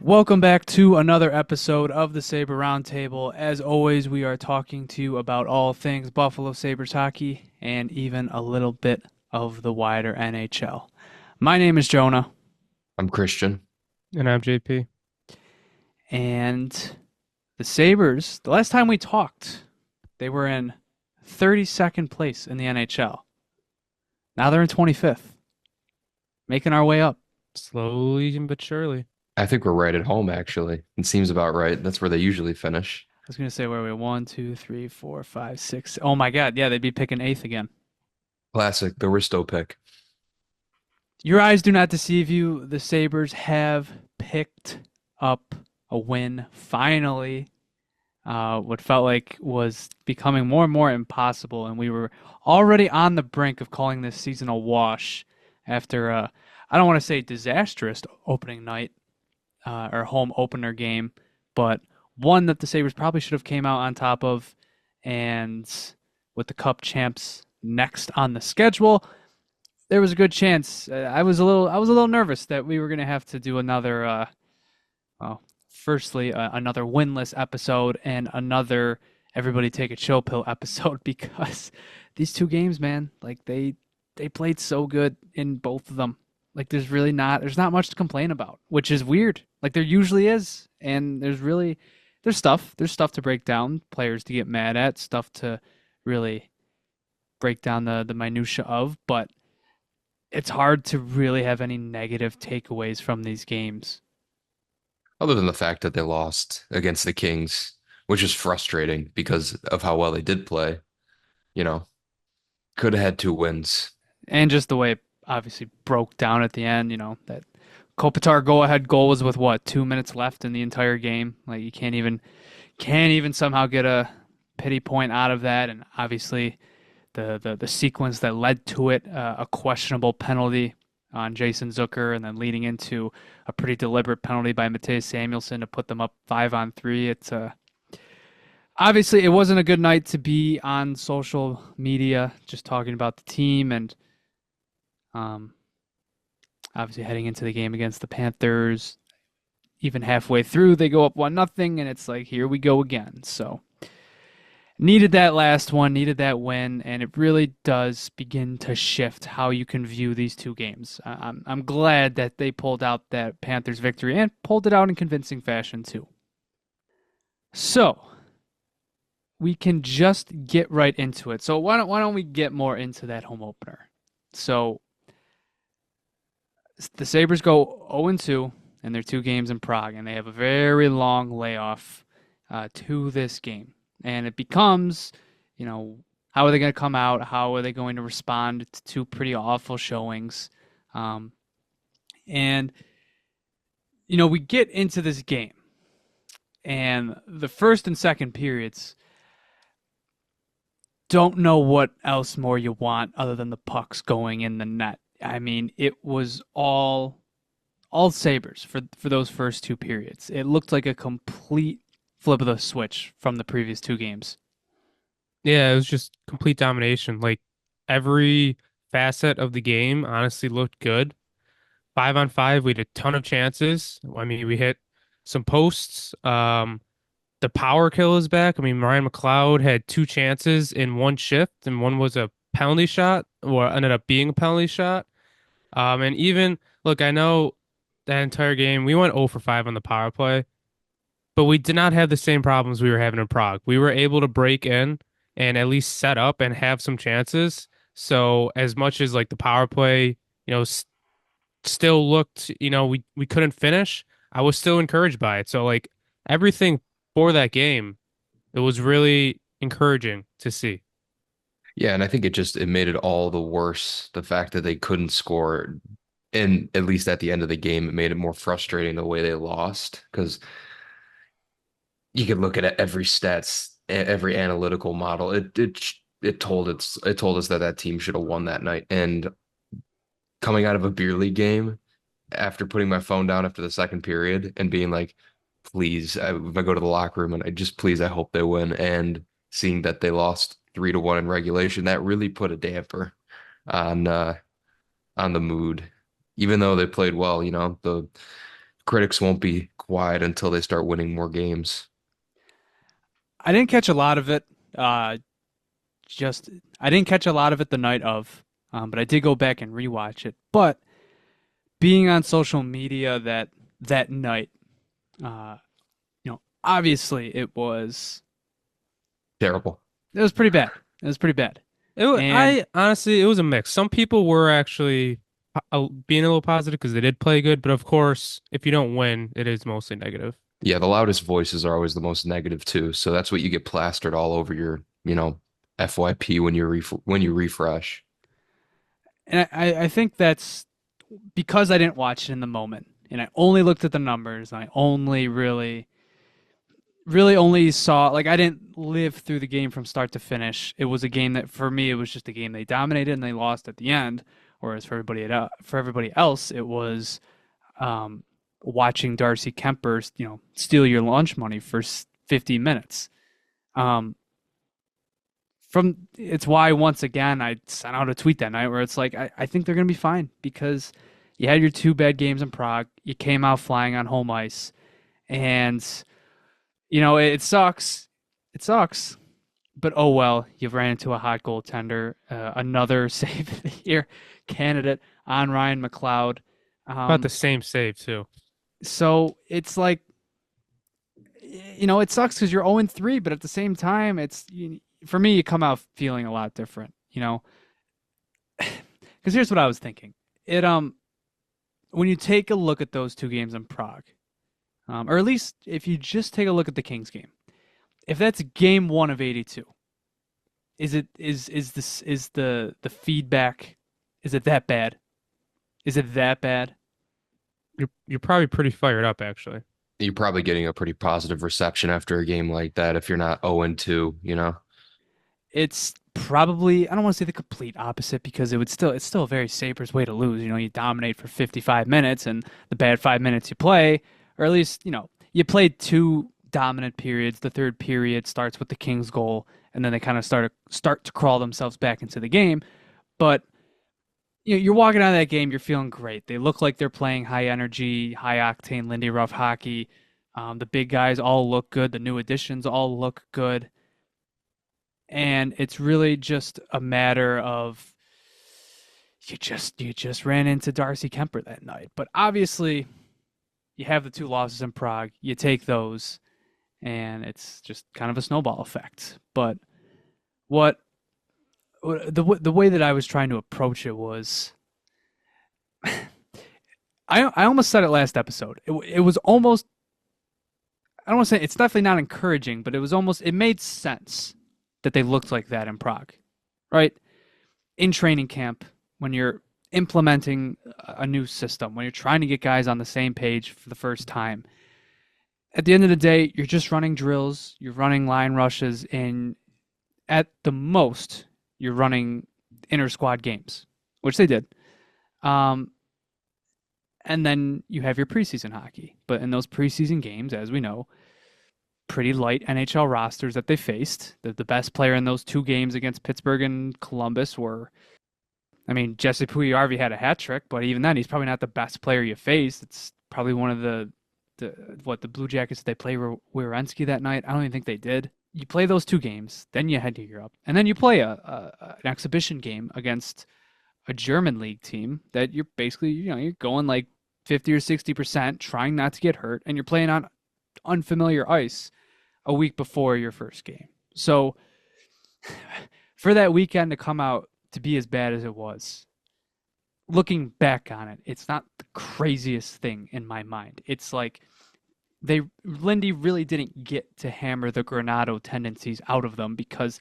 Welcome back to another episode of the Sabre Roundtable. As always, we are talking to you about all things Buffalo Sabres hockey and even a little bit of the wider NHL. My name is Jonah, I'm Christian. And I'm JP. and the Sabres, the last time we talked, they were in 32nd place in the NHL. Now they're in 25th, making our way up. Slowly but surely. I think we're right at home, actually. It seems about right. That's where they usually finish. I was going to say, where are we? 1, 2, 3, 4, 5, 6. Oh my God. Yeah, they'd be picking eighth again. Classic, the Risto pick. Your eyes do not deceive you. The Sabres have picked up a win finally. What felt like was becoming more and more impossible, and we were already on the brink of calling this season a wash after I don't want to say disastrous opening night or home opener game, but one that the Sabres probably should have came out on top of, and with the Cup champs next on the schedule, there was a good chance. I was a little nervous that we were going to have to do another, firstly, another winless episode and another everybody take a chill pill episode because these two games, man, like they played so good in both of them. Like there's not much to complain about, which is weird. Like there usually is, and there's stuff to break down, players to get mad at, stuff to really break down the minutia of, but it's hard to really have any negative takeaways from these games. Other than the fact that they lost against the Kings, which is frustrating because of how well they did play. You know, could have had two wins. And just the way it obviously broke down at the end, that Kopitar go-ahead goal was with what, 2 minutes left in the entire game. Like you can't even somehow get a pity point out of that. And obviously the sequence that led to it, a questionable penalty on Jason Zucker, and then leading into a pretty deliberate penalty by Mattias Samuelsson to put them up 5-on-3. It's obviously it wasn't a good night to be on social media just talking about the team, and um, obviously heading into the game against the Panthers. Even halfway through, they go up 1-0, and it's like, here we go again. So needed that last one, needed that win, and it really does begin to shift how you can view these two games. I'm glad that they pulled out that Panthers victory and pulled it out in convincing fashion too. So we can just get right into it. So why don't we get more into that home opener? So the Sabres go 0-2 in their two games in Prague, and they have a very long layoff to this game. And it becomes, how are they going to come out? How are they going to respond to two pretty awful showings? And we get into this game, and the first and second periods, don't know what else more you want other than the pucks going in the net. I mean, it was all Sabres for those first two periods. It looked like a complete flip of the switch from the previous two games. Yeah, it was just complete domination. Like every facet of the game honestly looked good. 5-on-5, we had a ton of chances. I mean, we hit some posts. The power kill is back. I mean, Ryan McLeod had two chances in one shift, and one was a penalty shot, or ended up being a penalty shot. And even look, I know that entire game we went 0 for 5 on the power play, but we did not have the same problems we were having in Prague. We were able to break in and at least set up and have some chances. So as much as like the power play, still looked, we couldn't finish, I was still encouraged by it. So like everything for that game, it was really encouraging to see. Yeah, and I think it made it all the worse. The fact that they couldn't score, and at least at the end of the game, it made it more frustrating the way they lost because you could look at every stats, every analytical model. It told us that that team should have won that night. And coming out of a beer league game, after putting my phone down after the second period and being like, please, if I go to the locker room and I hope they win. And seeing that they lost 3-1 in regulation, that really put a damper on on the mood. Even though they played well, the critics won't be quiet until they start winning more games. I didn't catch a lot of it. Uh, just I didn't catch a lot of it the night of, but I did go back and rewatch it. But being on social media that night, uh, obviously Terrible. it was pretty bad. It was pretty bad. And I honestly, it was a mix. Some people were actually being a little positive because they did play good, but of course, if you don't win, it is mostly negative. Yeah, the loudest voices are always the most negative too. So that's what you get plastered all over your, FYP when you refresh. I think that's because I didn't watch it in the moment, and I only looked at the numbers. And I only really only saw, like, I didn't live through the game from start to finish. It was a game that for me it was just a game they dominated and they lost at the end. Whereas for everybody else, it was watching Darcy Kemper, steal your lunch money for 50 minutes. Um, it's why once again I sent out a tweet that night where it's like I think they're gonna be fine because you had your two bad games in Prague, you came out flying on home ice, and it sucks. It sucks. But oh well, you've ran into a hot goaltender, another save of the year candidate on Ryan McLeod. About the same save too. So it's like, it sucks because you're 0-3, but at the same time, for me, you come out feeling a lot different, Because here's what I was thinking. When you take a look at those two games in Prague, or at least if you just take a look at the Kings game, if that's game 1 of 82, is the feedback, is it that bad? Is it that bad? You're probably pretty fired up, actually. You're probably getting a pretty positive reception after a game like that if you're not 0-2. It's probably, I don't want to say the complete opposite because it's still a very Sabres way to lose. You dominate for 55 minutes and the bad 5 minutes you play, or at least, you played two dominant periods. The third period starts with the Kings goal, and then they kind of start to crawl themselves back into the game. But you're walking out of that game, you're feeling great. They look like they're playing high energy, high octane Lindy Ruff hockey. The big guys all look good. The new additions all look good. And it's really just a matter of you just ran into Darcy Kemper that night. But obviously, you have the two losses in Prague. You take those, and it's just kind of a snowball effect. But the way that I was trying to approach it was, I almost said it last episode. It was almost, I don't want to say, it's definitely not encouraging, but it made sense that they looked like that in Prague, right? In training camp, when you're implementing a new system, when you're trying to get guys on the same page for the first time, at the end of the day, you're just running drills, you're running line rushes, and at the most, you're running inter-squad games, which they did. And then you have your preseason hockey. But in those preseason games, as we know, pretty light NHL rosters that they faced. The best player in those two games against Pittsburgh and Columbus Jesse Puljujarvi had a hat trick, but even then, he's probably not the best player you faced. It's probably one of the Blue Jackets, they play Werenski that night? I don't even think they did. You play those two games, then you head to Europe, and then you play an exhibition game against a German league team that you're basically, you're going like 50 or 60%, trying not to get hurt, and you're playing on unfamiliar ice a week before your first game. So for that weekend to come out to be as bad as it was, looking back on it, it's not the craziest thing in my mind. It's like Lindy really didn't get to hammer the Granato tendencies out of them because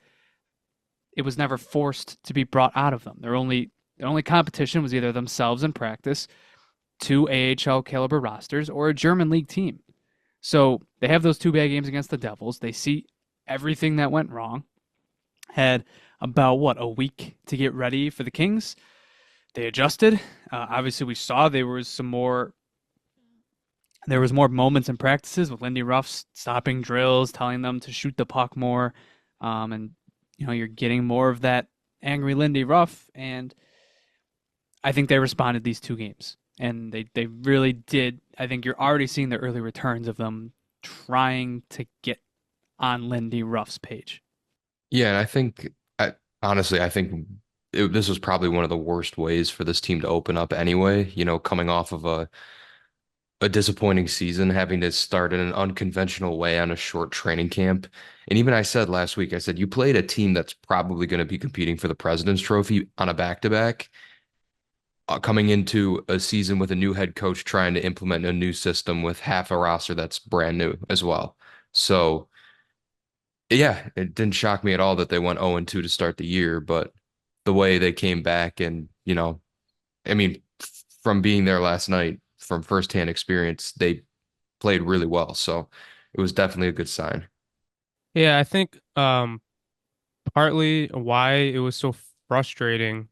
it was never forced to be brought out of them. Their only competition was either themselves in practice, two AHL caliber rosters, or a German league team. So they have those two bad games against the Devils. They see everything that went wrong. Had about, a week to get ready for the Kings. They adjusted. Obviously, we saw there was more moments in practices with Lindy Ruff stopping drills, telling them to shoot the puck more. And, you're getting more of that angry Lindy Ruff. And I think they responded these two games. and they really did. I think you're already seeing the early returns of them trying to get on Lindy Ruff's page. Yeah, and honestly, I think this was probably one of the worst ways for this team to open up anyway, coming off of a disappointing season, having to start in an unconventional way on a short training camp. And even I said last week, I said, you played a team that's probably going to be competing for the President's Trophy on a back-to-back, coming into a season with a new head coach trying to implement a new system with half a roster that's brand new as well. So, yeah, it didn't shock me at all that they went 0-2 to start the year, but the way they came back and, I mean, from being there last night, from firsthand experience, they played really well. So it was definitely a good sign. Yeah, I think partly why it was so frustrating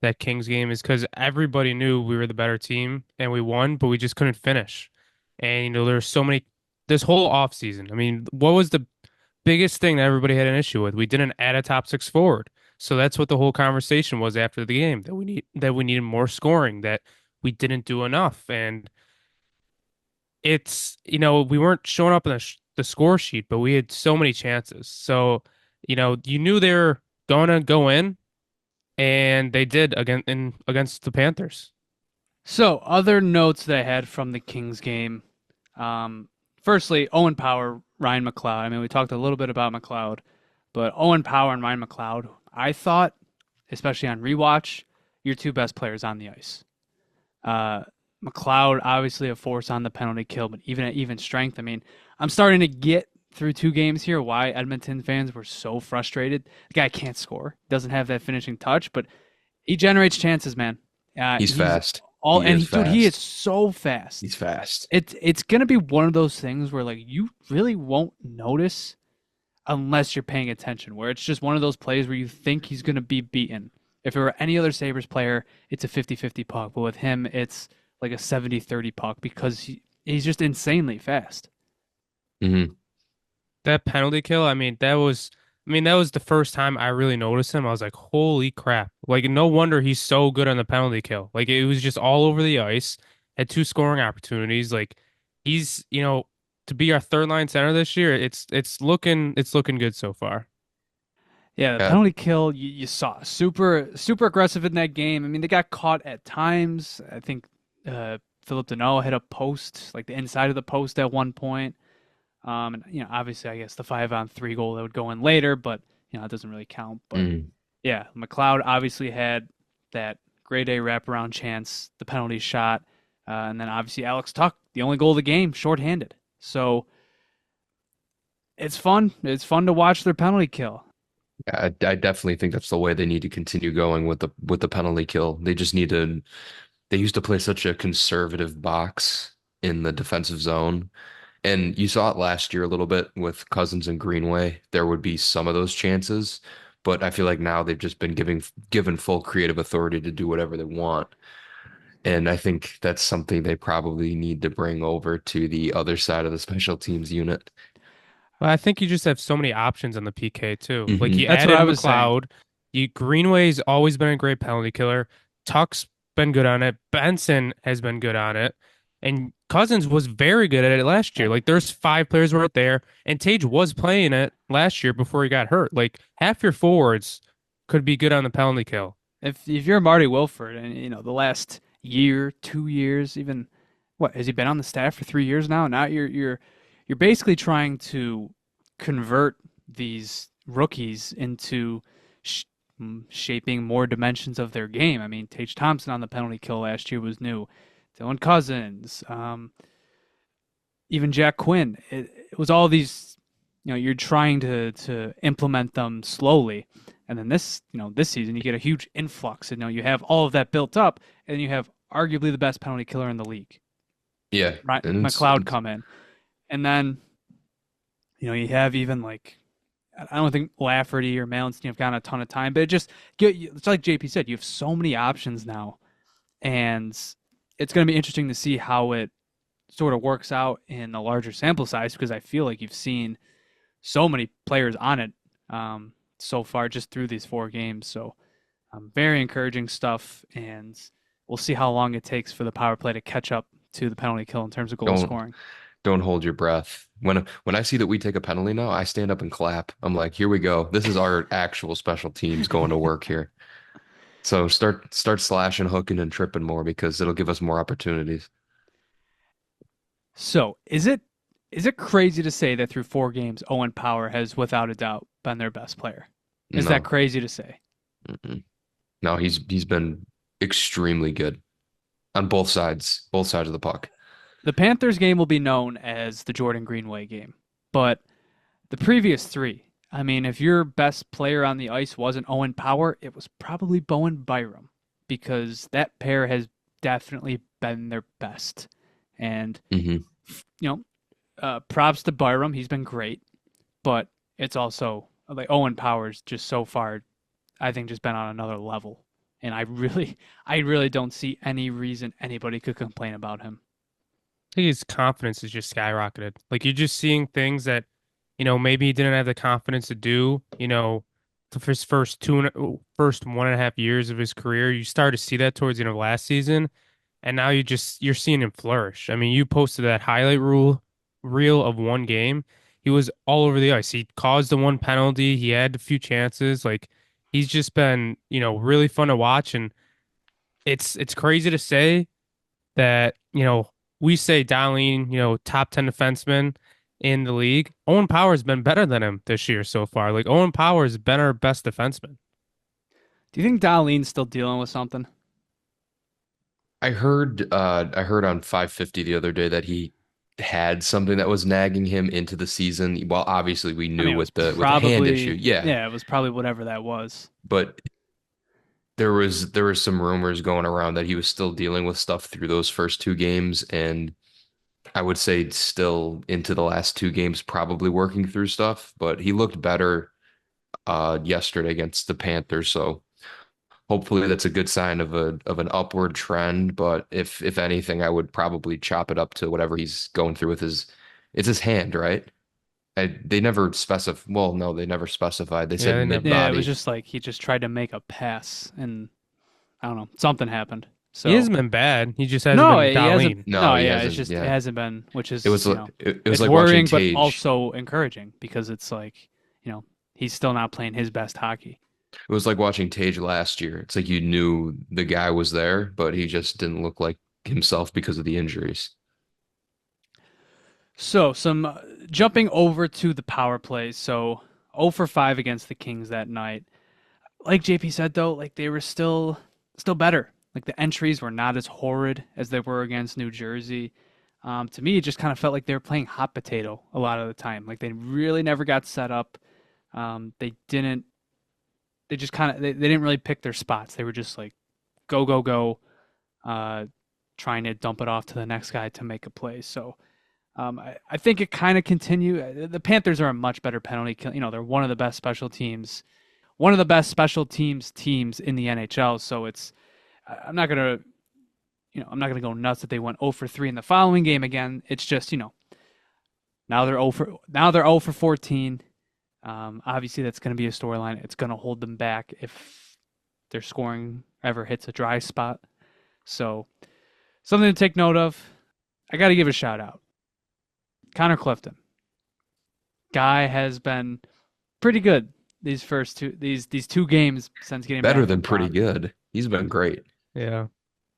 that Kings game is because everybody knew we were the better team and we won, but we just couldn't finish. And there's so many this whole offseason. I mean, what was the biggest thing that everybody had an issue with? We didn't add a top six forward. So that's what the whole conversation was after the game, that we needed more scoring, that we didn't do enough. And it's, we weren't showing up in the score sheet, but we had so many chances. So, you knew they were going to go in, and they did against the Panthers. So, other notes that I had from the Kings game. Firstly, Owen Power, Ryan McLeod. I mean, we talked a little bit about McLeod, but Owen Power and Ryan McLeod, I thought, especially on rewatch, your two best players on the ice. McLeod, obviously a force on the penalty kill, but even at even strength, I mean, I'm starting to get through two games here why Edmonton fans were so frustrated. The guy can't score, doesn't have that finishing touch, but he generates chances, man. He's fast. Dude, he is so fast. He's fast. It's gonna be one of those things where like you really won't notice unless you're paying attention. Where it's just one of those plays where you think he's gonna be beaten. If it were any other Sabres player, it's a 50-50 puck, but with him, it's like a 70-30 puck because he's just insanely fast. Mm-hmm. That penalty kill, that was the first time I really noticed him. I was like, holy crap. Like, no wonder he's so good on the penalty kill. Like, it was just all over the ice, had two scoring opportunities. Like, he's, to be our third line center this year, it's looking good so far. Yeah, the penalty kill you saw super aggressive in that game. I mean, they got caught at times. I think Philip Deneau hit a post, like the inside of the post at one point. And obviously, I guess the 5-on-3 goal that would go in later, but it doesn't really count. But yeah, McLeod obviously had that grade A wraparound chance, the penalty shot, and then obviously Alex Tuch, the only goal of the game, shorthanded. So it's fun. It's fun to watch their penalty kill. I definitely think that's the way they need to continue going with the penalty kill. They just need to. They used to play such a conservative box in the defensive zone. And you saw it last year a little bit with Cousins and Greenway. There would be some of those chances, but I feel like now they've just been given full creative authority to do whatever they want. And I think that's something they probably need to bring over to the other side of the special teams unit. Well, I think you just have so many options on the PK too. Like, Mm-hmm. you That's added what I was McLeod. Greenway's always been a great penalty killer. Tuck's been good on it. Benson has been good on it. And Cousins was very good at it last year. Like, there's 5 players right there, and Tage was playing it last year before he got hurt. Like, half your forwards could be good on the penalty kill. If you're Marty Wilford, and the last year, 2 years, even what has he been on the staff for 3 years now? Now you're basically trying to convert these rookies into shaping more dimensions of their game. I mean, Tage Thompson on the penalty kill last year was new. Dylan Cousins, even Jack Quinn. It was all these, you're trying to implement them slowly. And then this season, you get a huge influx. And you have all of that built up, and you have arguably the best penalty killer in the league. Yeah. Right, McLeod come in. And then, you have even like, I don't think Lafferty or Melanson have gotten a ton of time, but it's like JP said, you have so many options now. And it's going to be interesting to see how it sort of works out in a larger sample size, because I feel like you've seen so many players on it so far just through these 4 games. So very encouraging stuff, and we'll see how long it takes for the power play to catch up to the penalty kill in terms of goal Don't scoring. don't hold your breath. When I see that we take a penalty now, I stand up and clap. I'm like, here we go. This is our actual special teams going to work here. So start slashing, hooking, and tripping more because it'll give us more opportunities. So, is it crazy to say that through 4 games, Owen Power has without a doubt been their best player? Is that No. crazy to say? Mm-mm. No, he's been extremely good on both sides of the puck. The Panthers game will be known as the Jordan Greenway game, but the previous 3, I mean, if your best player on the ice wasn't Owen Power, it was probably Bowen Byram because that pair has definitely been their best. And, Hmm. you props to Byram. He's been great, but it's also like Owen Power's just so far, I think, just been on another level. And I really don't see any reason anybody could complain about him. I think his confidence is just skyrocketed. Like you're just seeing things that, maybe he didn't have the confidence to do, his first 1.5 years of his career. You start to see that towards the end of last season, and now you're seeing him flourish. I mean, you posted that reel of one game. He was all over the ice. He caused the one penalty. He had a few chances. Like he's just been, really fun to watch, and it's crazy to say that, we say Darlene, top 10 defenseman in the league. Owen Power's been better than him this year so far. Like Owen Power's been our best defenseman. Do you think Darlene's still dealing with something? I heard on 550 the other day that he had something that was nagging him into the season. Well, obviously we I knew mean, it was with the hand issue. probably, Yeah. yeah, it was probably whatever that was. But there was some rumors going around that he was still dealing with stuff through those first 2 games, and I would say still into the last 2 games, probably working through stuff. But he looked better yesterday against the Panthers, so hopefully that's a good sign of an upward trend. But if anything, I would probably chop it up to whatever he's going through with his it's his hand, right? They never specify. Well, no, they never specified. They Yeah, said they mid never. Yeah, it was body. just like he just tried to make a pass, and I don't know, something happened. He So hasn't been bad. He just hasn't no, been he hasn't. Darlene. No, No, he yeah, it's hasn't. just it Yeah, hasn't been, which it is was it was it's like watching worrying, but Tage. also encouraging because it's like he's still not playing his best hockey. It was like watching Tage last year. It's like you knew the guy was there, but he just didn't look like himself because of the injuries. So some jumping over to the power plays. So 0 for 5 against the Kings that night. Like JP said though, like they were still better. Like the entries were not as horrid as they were against New Jersey. To me, it just kind of felt like they were playing hot potato a lot of the time. Like they really never got set up. They didn't. They just kind of they didn't really pick their spots. They were just like go go go, uh, trying to dump it off to the next guy to make a play. So I think it kind of continue. The Panthers are a much better penalty kill. They're one of the best special teams, one of the best special teams in the NHL. So it's I'm not gonna I'm not gonna go nuts that they went 0 for 3 in the following game again. It's just now they're 0 for 14. Obviously that's gonna be a storyline. It's gonna hold them back if their scoring ever hits a dry spot. So something to take note of. I got to give a shout out. Connor Clifton. Guy has been pretty good these 2 games since getting Better back than from pretty Prague. good. He's been great. Yeah.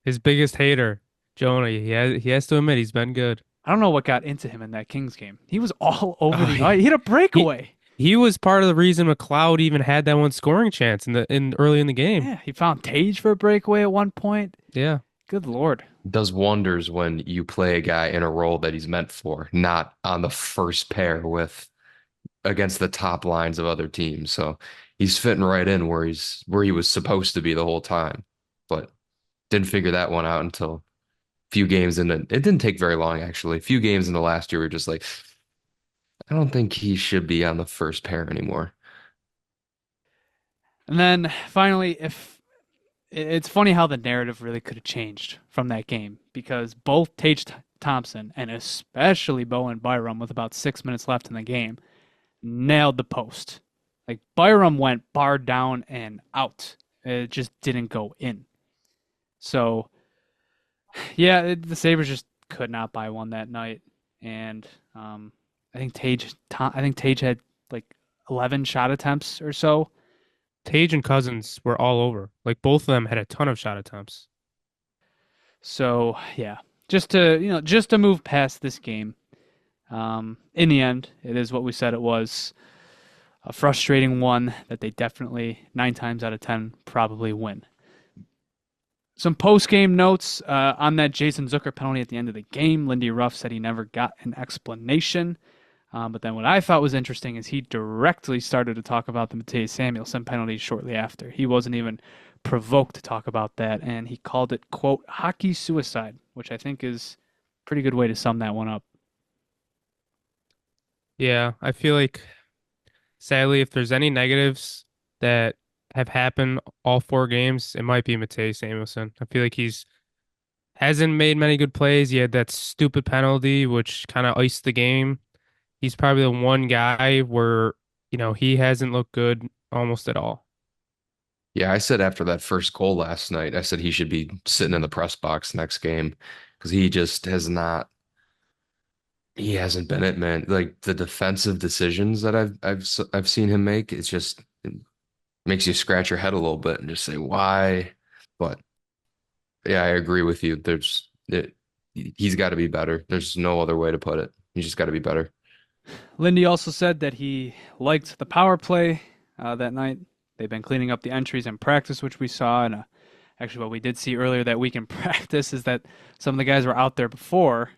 His biggest hater, Jonah. He has to admit he's been good. I don't know what got into him in that Kings game. He was all over Oh, the ice. He hit a he breakaway. he was part of the reason McLeod even had that one scoring chance in early in the game. Yeah, he found Tage for a breakaway at one point. Yeah. Good Lord. Does wonders when you play a guy in a role that he's meant for, not on the first pair with against the top lines of other teams. So he's fitting right in where he was supposed to be the whole time, but didn't figure that one out until a few games in. It didn't take very long actually. A few games in the last year, we are just like, I don't think he should be on the first pair anymore. And then finally, if it's funny how the narrative really could have changed from that game because both Tage Thompson and especially Bowen Byram with about 6 minutes left in the game nailed the post. Like Byram went bar down and out. It just didn't go in. So Yeah, the Sabres just could not buy one that night, and I think Tage had like 11 shot attempts or so. Tage and Cousins were all over. Like both of them had a ton of shot attempts. So yeah, just to move past this game. In the end, it is what we said it was. A frustrating one that they definitely 9 times out of 10 probably win. Some post-game notes on that Jason Zucker penalty at the end of the game. Lindy Ruff said he never got an explanation. But then what I thought was interesting is he directly started to talk about the Mattias Samuelsson penalty shortly after. He wasn't even provoked to talk about that, and he called it, quote, hockey suicide, which I think is a pretty good way to sum that one up. Yeah, I feel like sadly, if there's any negatives that have happened all 4 games, it might be Matei Samuelsson. I feel like he's hasn't made many good plays. He had that stupid penalty, which kind of iced the game. He's probably the one guy where, he hasn't looked good almost at all. Yeah, I said after that first goal last night, I said he should be sitting in the press box next game because he just has not. He hasn't been it, man. Like the defensive decisions that I've seen him make, it makes you scratch your head a little bit and just say why. But yeah, I agree with you. He's got to be better. There's no other way to put it. He's just got to be better. Lindy also said that he liked the power play that night. They've been cleaning up the entries in practice, which we saw. And actually, what we did see earlier that week in practice is that some of the guys were out there before,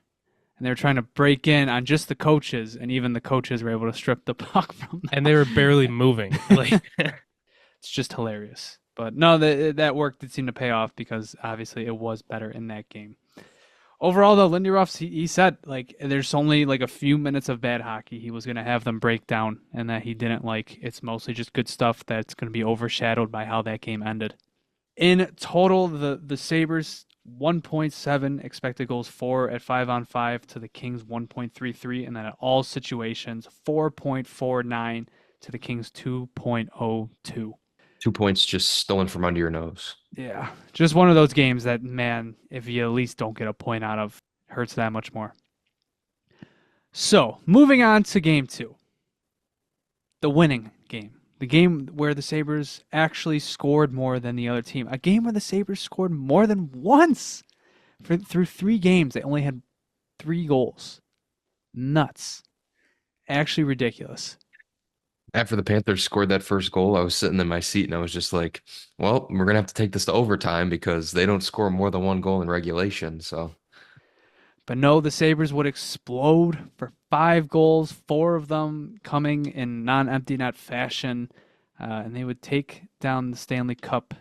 and they were trying to break in on just the coaches, and even the coaches were able to strip the puck from them. And they were barely moving. Like, It's just hilarious. But no, that work did seem to pay off because obviously it was better in that game. Overall, though, Lindy Ruff, he said like there's only like a few minutes of bad hockey. He was going to have them break down, and that he didn't like. It's mostly just good stuff that's going to be overshadowed by how that game ended. In total, the Sabres 1.7 expected goals for at 5-on-5 to the Kings 1.33, and then at all situations 4.49 to the Kings 2.02. 2 points just stolen from under your nose. Yeah, just one of those games that, man, if you at least don't get a point out of, hurts that much more. So, moving on to game 2. The winning game. The game where the Sabres actually scored more than the other team. A game where the Sabres scored more than once. Through 3 games, they only had 3 goals. Nuts. Actually ridiculous. After the Panthers scored that first goal, I was sitting in my seat and I was just like, well, we're gonna have to take this to overtime because they don't score more than one goal in regulation. So But no, the Sabres would explode for 5 goals, 4 of them coming in non-empty net fashion, and they would take down the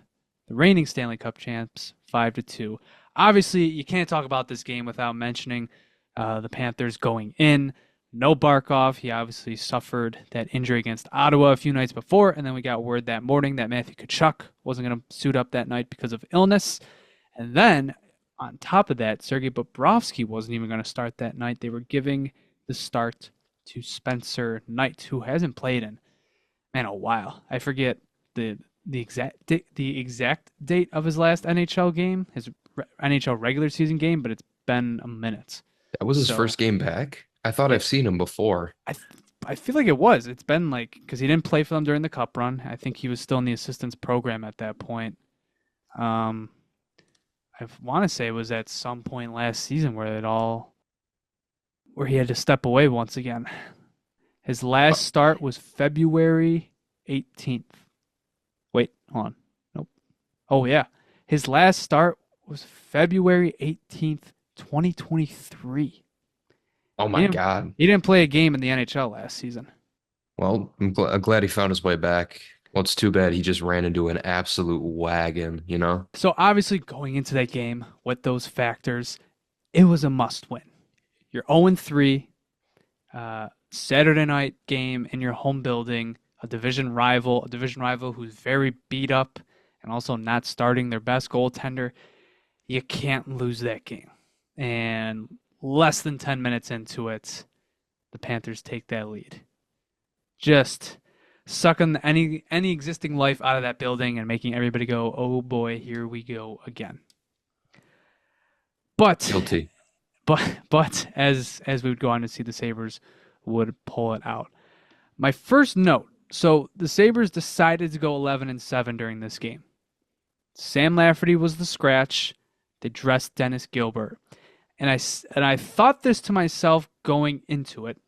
reigning Stanley Cup champs, 5-2. Obviously, you can't talk about this game without mentioning the Panthers going in. No Barkov. He obviously suffered that injury against Ottawa a few nights before, and then we got word that morning that Matthew Tkachuk wasn't going to suit up that night because of illness. And then on top of that, Sergei Bobrovsky wasn't even going to start that night. They were giving the start to Spencer Knight, who hasn't played in a while. I forget the exact date of his last NHL game, his NHL regular season game, but it's been a minute. that was his first game back. I thought I've seen him before. I feel like it was. It's been like because he didn't play for them during the Cup run. I think he was still in the assistance program at that point. I want to say it was at some point last season where he had to step away once again. His last start was February 18th. Wait, hold on. Nope. Oh yeah. His last start was February 18th, 2023. Oh my God. He didn't play a game in the NHL last season. Well, I'm glad he found his way back. Well, it's too bad he just ran into an absolute wagon, you know? So obviously going into that game with those factors, it was a must win. You're 0-3, Saturday night game in your home building, a division rival who's very beat up and also not starting their best goaltender. You can't lose that game. And less than 10 minutes into it, the Panthers take that lead. Just sucking any existing life out of that building and making everybody go, oh boy, here we go again. But Guilty. but as we would go on to see, the Sabres would pull it out. My first note. So the Sabres decided to go 11-7 during this game. Sam Lafferty was the scratch. They dressed Dennis Gilbert. And I thought this to myself going into it.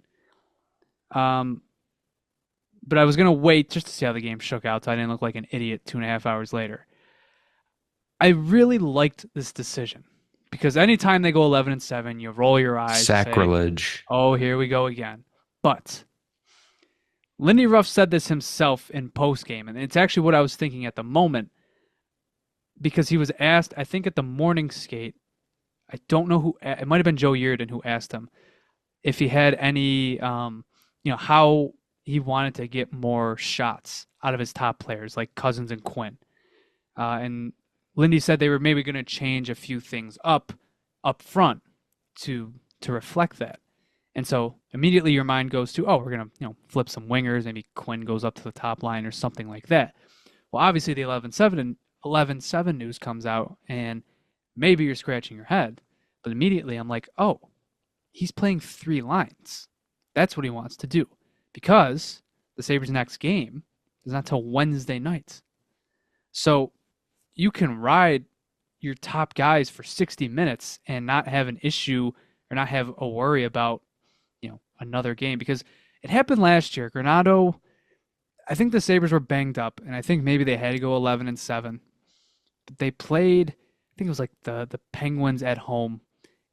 But I was going to wait just to see how the game shook out so I didn't look like an idiot 2.5 hours later. I really liked this decision because anytime they go 11-7, you roll your eyes. Sacrilege. Say, oh, here we go again. But Lindy Ruff said this himself in postgame, and it's actually what I was thinking at the moment because he was asked, I think at the morning skate, I don't know who, it might have been Joe Yerdon who asked him if he had any, how he wanted to get more shots out of his top players like Cousins and Quinn. And Lindy said they were maybe going to change a few things up front to reflect that. And so immediately your mind goes to, oh, we're going to flip some wingers. Maybe Quinn goes up to the top line or something like that. Well, obviously the 11-7 news comes out, and maybe you're scratching your head. But immediately I'm like, oh, he's playing 3 lines. That's what he wants to do because the Sabres' next game is not till Wednesday night. So you can ride your top guys for 60 minutes and not have an issue or not have a worry about, another game because it happened last year. Granato, I think the Sabres were banged up and I think maybe they had to go 11-7. But they played, I think it was like the Penguins at home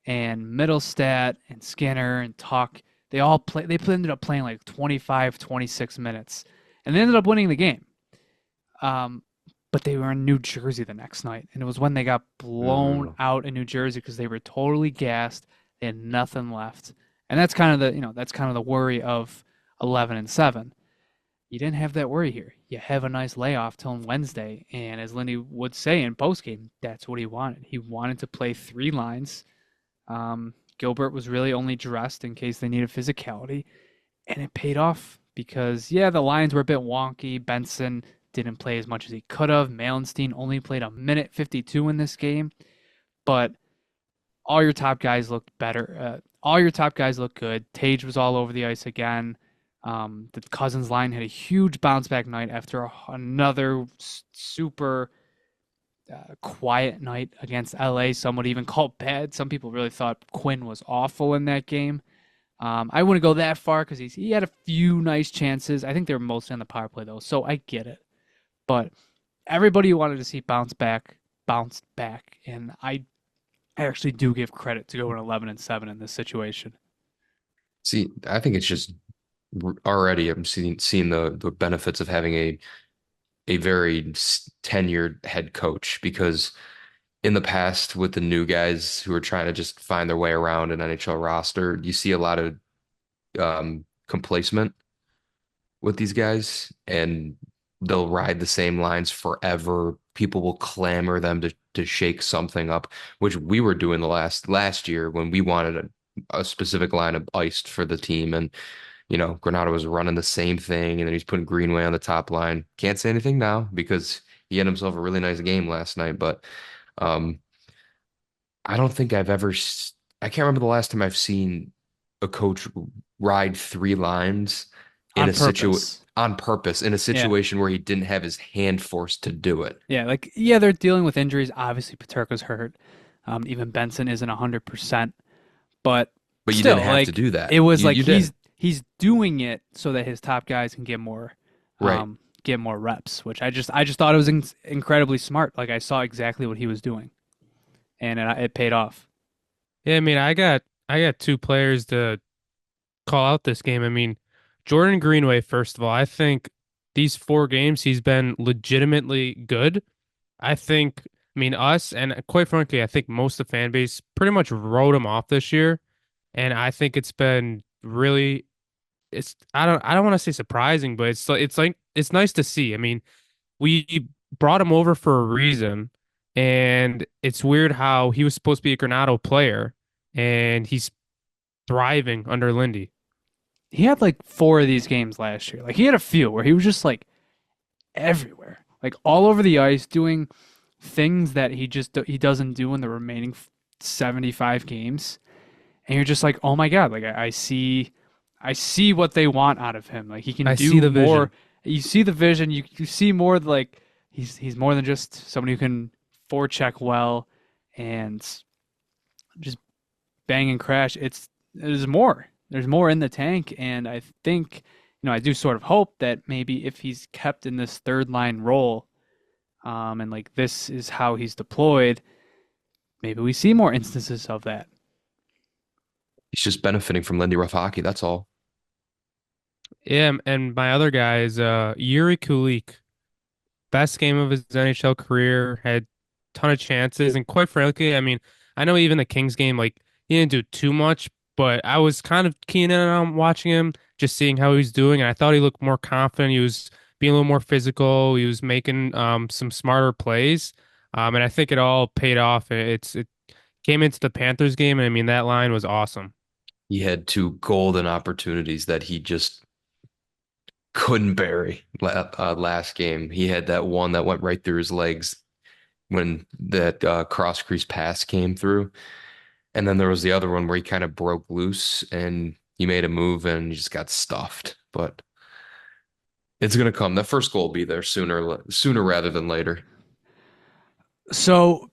and Middlestat and Skinner and Tuck. They ended up playing like 25, 26 minutes and they ended up winning the game. But they were in New Jersey the next night, and it was when they got blown out in New Jersey because they were totally gassed. They had nothing left, and that's kind of the worry of 11-7. You didn't have that worry here. You have a nice layoff till Wednesday, and as Lindy would say in postgame, that's what he wanted. He wanted to play 3 lines. Gilbert was really only dressed in case they needed physicality, and it paid off because the lines were a bit wonky. Benson didn't play as much as he could have. Malenstein only played a minute 52 in this game, but all your top guys looked better. All your top guys looked good. Tage was all over the ice again. The Cousins line had a huge bounce back night after another super quiet night against LA. Some would even call it bad. Some people really thought Quinn was awful in that game. I wouldn't go that far because he had a few nice chances. I think they were mostly on the power play though, so I get it. But everybody wanted to see bounced back, and I actually do give credit to going 11-7 in this situation. See, I think it's just already I'm seeing the benefits of having a very tenured head coach because in the past with the new guys who are trying to just find their way around an NHL roster, you see a lot of complacement with these guys and they'll ride the same lines forever. People will clamor them to shake something up, which we were doing the last year when we wanted a specific line of iced for the team. And, Granato was running the same thing and then he's putting Greenway on the top line. Can't say anything now because he had himself a really nice game last night, but I don't think I can't remember the last time I've seen a coach ride 3 lines in on purpose in a situation where he didn't have his hand forced to do it. Yeah, they're dealing with injuries. Obviously, Peterka's hurt. Even Benson isn't 100%, but you still, didn't have to do that. It was he's doing it so that his top guys can get more reps, which I just thought it was incredibly smart. Like I saw exactly what he was doing, and it paid off. Yeah, I mean, I got 2 players to call out this game. I mean, Jordan Greenway, first of all, I think these 4 games he's been legitimately good. I mean, us and quite frankly, I think most of the fan base pretty much wrote him off this year, and I think it's been really, I don't want to say surprising, but it's nice to see. I mean, we brought him over for a reason, and it's weird how he was supposed to be a Granato player, and he's thriving under Lindy. He had like 4 of these games last year. Like he had a few where he was just like everywhere, like all over the ice doing things that he doesn't do in the remaining 75 games, and you're just like, oh my God, like I see what they want out of him. Like he can I see do the more. vision. You see the vision. You see more like he's more than just somebody who can forecheck well and just bang and crash. There's more. There's more in the tank, and I think I do sort of hope that maybe if he's kept in this third line role, and like this is how he's deployed, maybe we see more instances of that. He's just benefiting from Lindy Ruff hockey. That's all. Yeah, and my other guy is Yuri Kulik. Best game of his NHL career, had ton of chances, and quite frankly, I mean, I know even the Kings game, like he didn't do too much, but I was kind of keen in on watching him, just seeing how he's doing, and I thought he looked more confident. He was being a little more physical. He was making some smarter plays, and I think it all paid off. It came into the Panthers game, and I mean that line was awesome. He had two golden opportunities that he just couldn't bury last game. He had that one that went right through his legs when that cross crease pass came through. And then there was the other one where he kind of broke loose and he made a move and he just got stuffed. But it's going to come. That first goal will be there sooner rather than later. So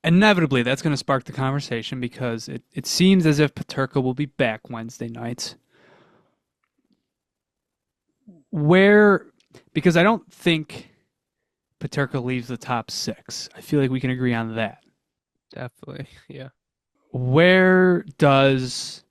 inevitably, that's going to spark the conversation because it seems as if Peterka will be back Wednesday night. Because I don't think Peterka leaves the top six. I feel like we can agree on that. Definitely, yeah. Where does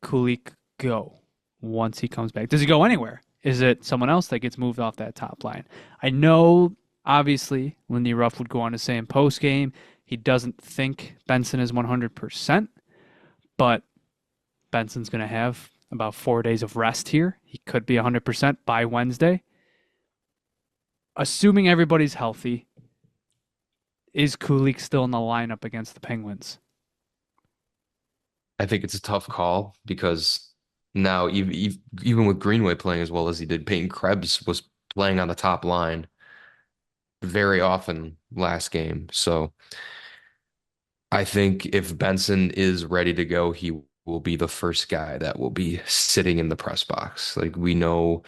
Kulik go once he comes back? Does he go anywhere? Is it someone else that gets moved off that top line? I know, obviously, Lindy Ruff would go on to say in postgame he doesn't think Benson is 100%, but Benson's going to have about 4 days of rest here. He could be 100% by Wednesday. Assuming everybody's healthy, is Kulik still in the lineup against the Penguins? I think it's a tough call because now even with Greenway playing as well as he did, Peyton Krebs was playing on the top line very often last game. So I think if Benson is ready to go, he will be the first guy that will be sitting in the press box. Like we know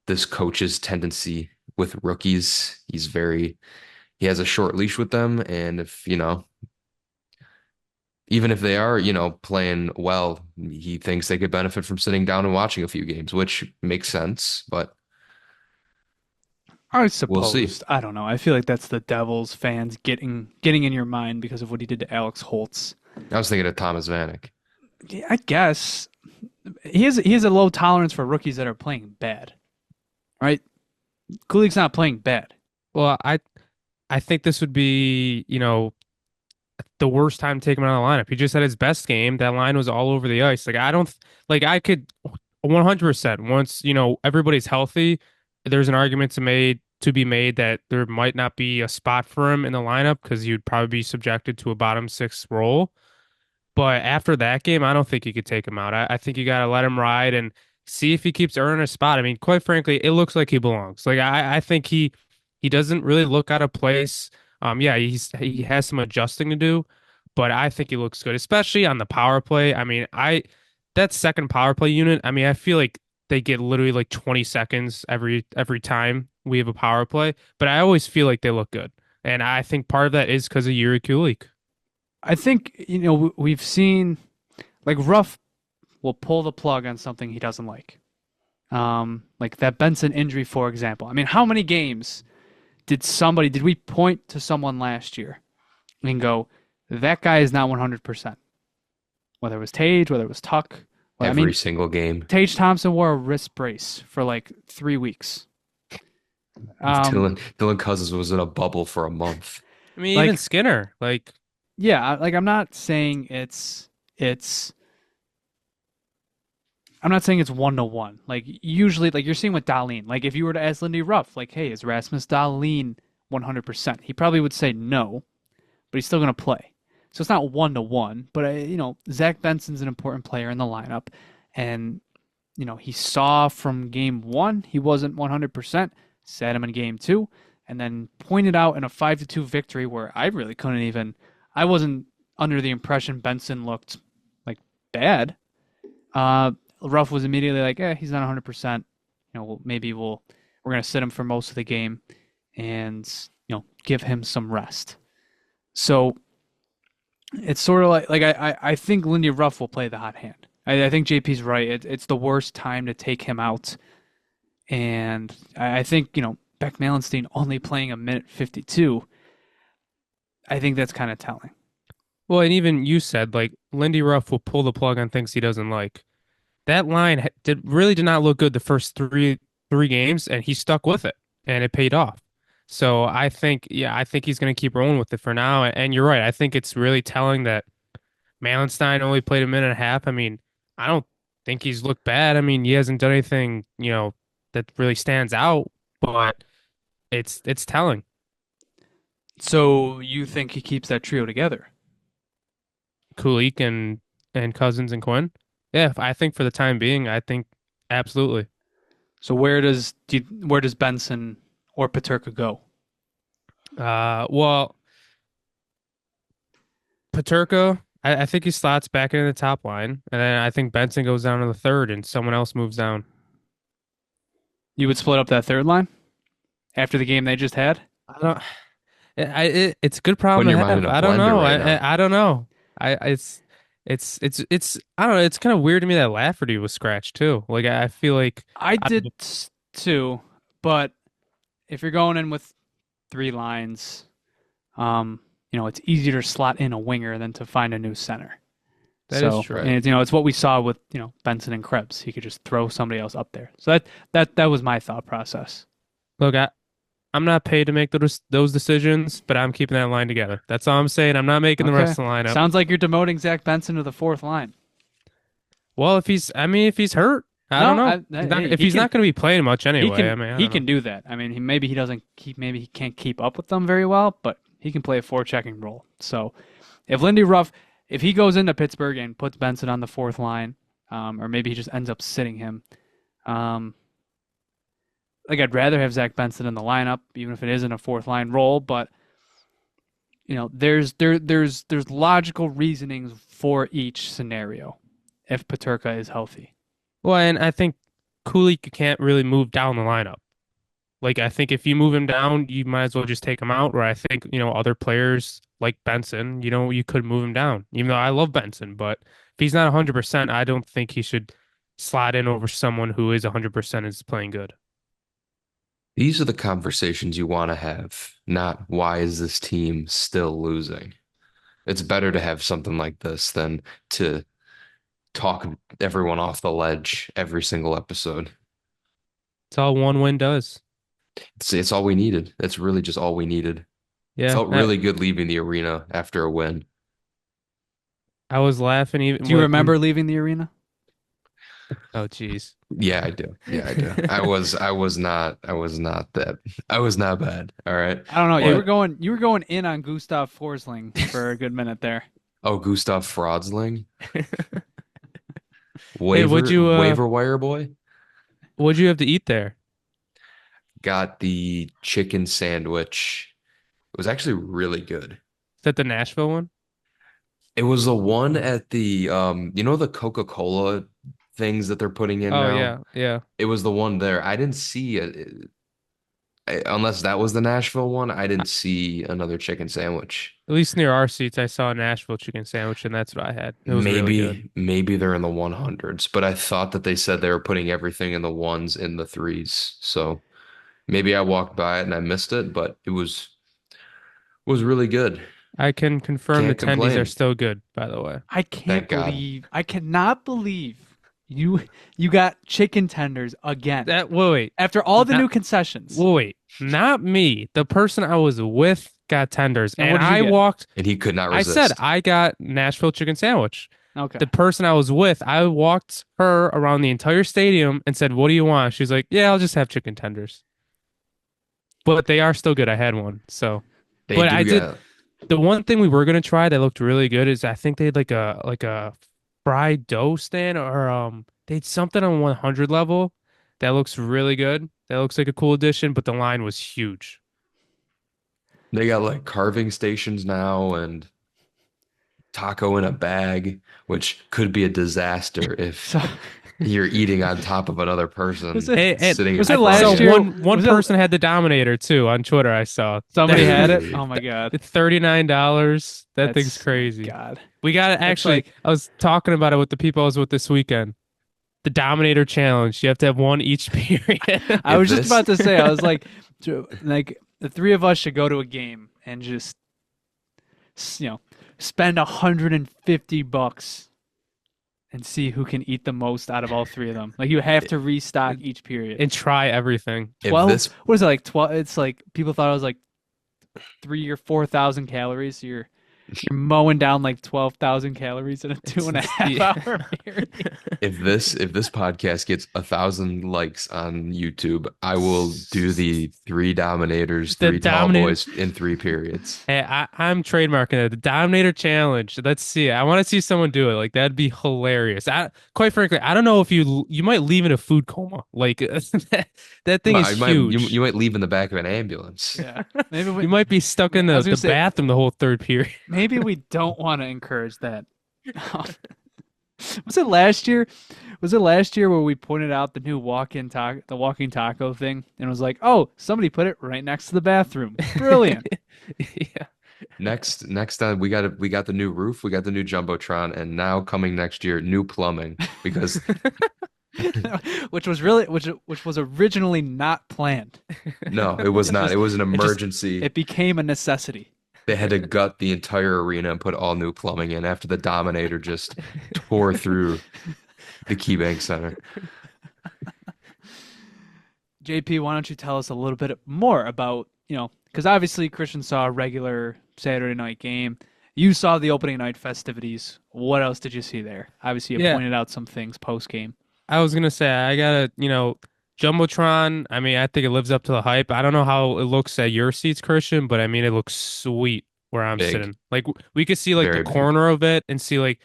this coach's tendency with rookies. He has a short leash with them. And if, even if they are, playing well, he thinks they could benefit from sitting down and watching a few games, which makes sense, but I we'll see. suppose. I don't know. I feel like that's the Devils fans getting in your mind because of what he did to Alex Holtz. I was thinking of Thomas Vanek. Yeah, I guess he has a low tolerance for rookies that are playing bad. Right? Kulik's not playing bad. Well, I think this would be, the worst time to take him out of the lineup. He just had his best game. That line was all over the ice. Like I could 100% once, everybody's healthy, there's an argument to be made that there might not be a spot for him in the lineup because you'd probably be subjected to a bottom six role. But after that game, I don't think you could take him out. I think you got to let him ride and see if he keeps earning a spot. I mean, quite frankly, it looks like he belongs. Like I think he doesn't really look out of place. Yeah, he has some adjusting to do, but I think he looks good, especially on the power play. I mean, that second power play unit, I mean, I feel like they get literally like 20 seconds every time we have a power play, but I always feel like they look good. And I think part of that is because of Yuri Kulik. I think, we've seen like Ruff will pull the plug on something he doesn't like. Like that Benson injury, for example. I mean, how many games did we point to someone last year and go, that guy is not 100%? Whether it was Tage, whether it was Tuck. Every single game. Tage Thompson wore a wrist brace for like 3 weeks. Dylan Cousins was in a bubble for a month. I mean, even Skinner, like. Yeah, like I'm not saying it's 1-to-1. Like usually, like you're seeing with Dahlin. Like if you were to ask Lindy Ruff, like, hey, is Rasmus Dahlin 100%? He probably would say no, but he's still going to play. So it's not 1-to-1. But Zach Benson's an important player in the lineup, and he saw from game 1 he wasn't 100%. Sat him in game 2, and then pointed out in a 5-2 victory where I really couldn't even. I wasn't under the impression Benson looked like bad. Ruff was immediately like, he's not 100%. We're gonna sit him for most of the game, and give him some rest. So it's sort of like I think Lindy Ruff will play the hot hand. I think JP's right. It's the worst time to take him out, and I think Beck Malenstein only playing a minute 52. I think that's kind of telling. Well, and even you said like Lindy Ruff will pull the plug on things he doesn't like. That line did not look good the first three games, and he stuck with it, and it paid off. So I think he's going to keep rolling with it for now. And you're right. I think it's really telling that Malenstein only played a minute and a half. I mean, I don't think he's looked bad. I mean, he hasn't done anything, that really stands out, but it's telling. So you think he keeps that trio together? Kulik and Cousins and Quinn? Yeah, I think for the time being, I think absolutely. So where does Benson or Peterka go? Well, Peterka, I think he slots back into the top line, and then I think Benson goes down to the third, and someone else moves down. You would split up that third line after the game they just had? I don't. It's a good problem Putting to your mind have. in a I don't blender know. right now. I don't know. It's I don't know. It's kind of weird to me that Lafferty was scratched too. Like I feel like I did too, but if you're going in with three lines, it's easier to slot in a winger than to find a new center. That is true. And it's what we saw with Benson and Krebs. He could just throw somebody else up there. So that was my thought process. Look, I'm not paid to make those decisions, but I'm keeping that line together. That's all I'm saying. I'm not making the rest of the lineup. Sounds like you're demoting Zach Benson to the fourth line. Well, if he's hurt, I don't know. If he's not going to be playing much anyway, he can do that. I mean, maybe he can't keep up with them very well, but he can play a forechecking role. So if Lindy Ruff, if he goes into Pittsburgh and puts Benson on the fourth line, or maybe he just ends up sitting him, I'd rather have Zach Benson in the lineup, even if it isn't a fourth line role. But there's logical reasonings for each scenario if Peterka is healthy. Well, and I think Kulik can't really move down the lineup. Like I think if you move him down, you might as well just take him out. Or I think other players like Benson, you could move him down. Even though I love Benson, but if he's not 100%, I don't think he should slide in over someone who is 100% and is playing good. These are the conversations you want to have, not why is this team still losing? It's better to have something like this than to talk everyone off the ledge every single episode. It's all one win does. It's all we needed. That's really just all we needed. Yeah, it felt really good leaving the arena after a win. I was laughing even. Do you remember leaving the arena? Oh, geez. Yeah, I do. Yeah, I do. I was not bad. All right. I don't know. You were going in on Gustav Forsling for a good minute there. Oh, Gustav Fraudsling. Hey, waiver wire boy? What'd you have to eat there? Got the chicken sandwich. It was actually really good. Is that the Nashville one? It was the one at the the Coca-Cola things that they're putting in now. Oh yeah. It was the one there. I didn't see it unless that was the Nashville one. I didn't see another chicken sandwich. At least near our seats, I saw a Nashville chicken sandwich, and that's what I had. It was really good. Maybe they're in the 100s, but I thought that they said they were putting everything in the ones in the threes. So maybe I walked by it and I missed it, but it was really good. I can confirm Can't the tendies complain. are still good, by the way. I cannot believe you got chicken tenders again. Wait. After all the new concessions. Wait. Not me. The person I was with got tenders, And and what did you I get? walked. And he could not I resist. said I got Nashville chicken sandwich. Okay. The person I was with, I walked her around the entire stadium and said, "What do you want?" She's like, "Yeah, I'll just have chicken tenders." But they are still good. I had one, so. They But do I did. got- The one thing we were gonna try that looked really good is I think they had like a fried dough stand, or they had something on 100 level that looks really good. That looks like a cool addition, but the line was huge. They got like carving stations now and taco in a bag, which could be a disaster if So you're eating on top of another was person it And sitting was in it front so of last you. year? one Was it person had the Dominator too on Twitter. I saw somebody had it? Dude, Oh my god. it's $39. That thing's That's oh my crazy. god. We got to It's actually. like I was talking about it with the people I was with this weekend. The Dominator challenge. You have to have one each period. I if was just this about to say, I was like the three of us should go to a game and just you know spend $150 and see who can eat the most out of all three of them. Like you have to restock each period. and try everything. if 12, this what is it like 12? It's like people thought it was like 3 or 4 thousand calories. So you're mowing down like 12,000 calories in a two and a half Yeah. hour period. if this podcast gets 1,000 likes on YouTube, I will do the three Dominators, The three tall Dominator. boys in 3 periods. Hey, I'm trademarking it. The Dominator Challenge. Let's see. I want to see someone do it. Like that'd be hilarious. Quite frankly, I don't know if you might leave in a food coma. Like that thing is You might you, huge. you might leave in the back of an ambulance. Yeah, maybe You might be stuck in I was the gonna say bathroom the whole third period. maybe we don't want to encourage that. Was it last year? Was it last year where we pointed out the new the walking taco thing, and it was like, oh, somebody put it right next to the bathroom. Brilliant. Yeah. Next time we got the new roof, we got the new jumbotron, and now coming next year, new plumbing because which was originally not planned. no, it was not. It was an It just emergency. it became a necessity. They had to gut the entire arena and put all new plumbing in after the Dominator just tore through the KeyBank Center. JP, why don't you tell us a little bit more about, because obviously Christian saw a regular Saturday night game. You saw the opening night festivities. What else did you see there? Obviously, you Yeah. pointed out some things post game. I was gonna say I gotta, Jumbotron. I mean, I think it lives up to the hype. I don't know how it looks at your seats, Christian, but I mean, it looks sweet where I'm Big, sitting. Like we could see like very the big. corner of it and see like